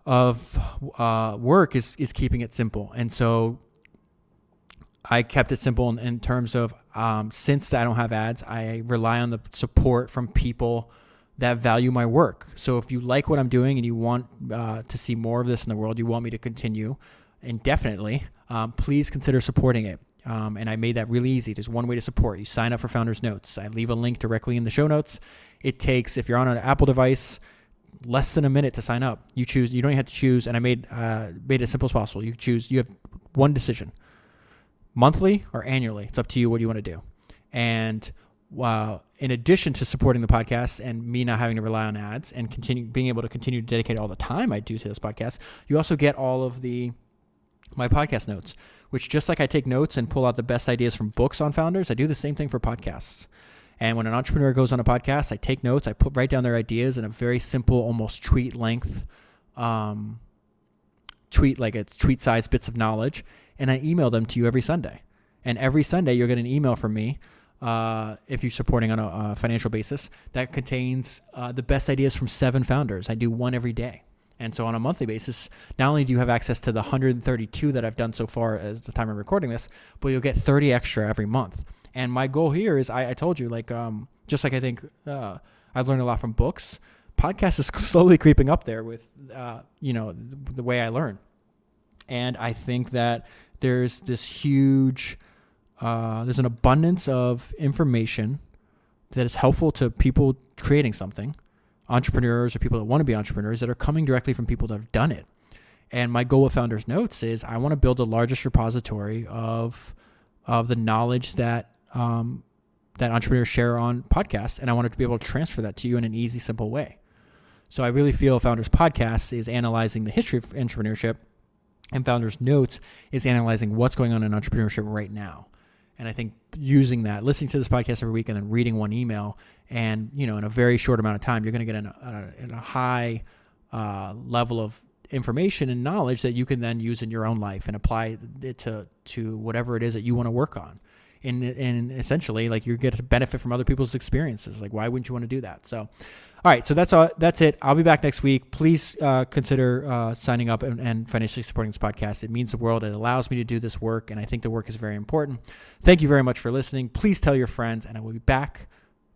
work is keeping it simple. And so I kept it simple in terms of, since I don't have ads, I rely on the support from people that value my work. So if you like what I'm doing and you want to see more of this in the world, you want me to continue indefinitely, please consider supporting it. And I made that really easy. There's one way to support. You sign up for Founders Notes. I leave a link directly in the show notes. It takes, if you're on an Apple device, less than a minute to sign up. You choose. You don't even have to choose. And I made it as simple as possible. You choose. You have one decision: monthly or annually. It's up to you what you want to do. And in addition to supporting the podcast and me not having to rely on ads and being able to continue to dedicate all the time I do to this podcast, you also get all of my podcast notes, which, just like I take notes and pull out the best ideas from books on founders, I do the same thing for podcasts. And when an entrepreneur goes on a podcast, I take notes, I write down their ideas in a very simple, almost tweet length, tweet size bits of knowledge, and I email them to you every Sunday. And every Sunday you'll get an email from me, if you're supporting on a financial basis, that contains the best ideas from 7 founders. I do one every day. And so on a monthly basis, not only do you have access to the 132 that I've done so far at the time of recording this, but you'll get 30 extra every month. And my goal here is, I told you, just like I think I've learned a lot from books, podcast is slowly creeping up there with, the way I learn. And I think that there's this huge, there's an abundance of information that is helpful to people creating something, entrepreneurs or people that want to be entrepreneurs, that are coming directly from people that have done it. And my goal with Founders Notes is I want to build the largest repository of the knowledge that entrepreneurs share on podcasts, and I wanted to be able to transfer that to you in an easy, simple way. So I really feel Founders Podcast is analyzing the history of entrepreneurship, and Founders Notes is analyzing what's going on in entrepreneurship right now. And I think using that, listening to this podcast every week and then reading one email, and in a very short amount of time, you're going to get a high level of information and knowledge that you can then use in your own life and apply it to whatever it is that you want to work on. in essentially like you get to benefit from other people's experiences. Like, why wouldn't you want to do that? So, all right, so that's it. I'll be back next week. Please consider signing up and financially supporting this podcast. It means the world. It allows me to do this work, and I think the work is very important. Thank you very much for listening. Please tell your friends, and I will be back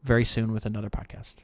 very soon with another podcast.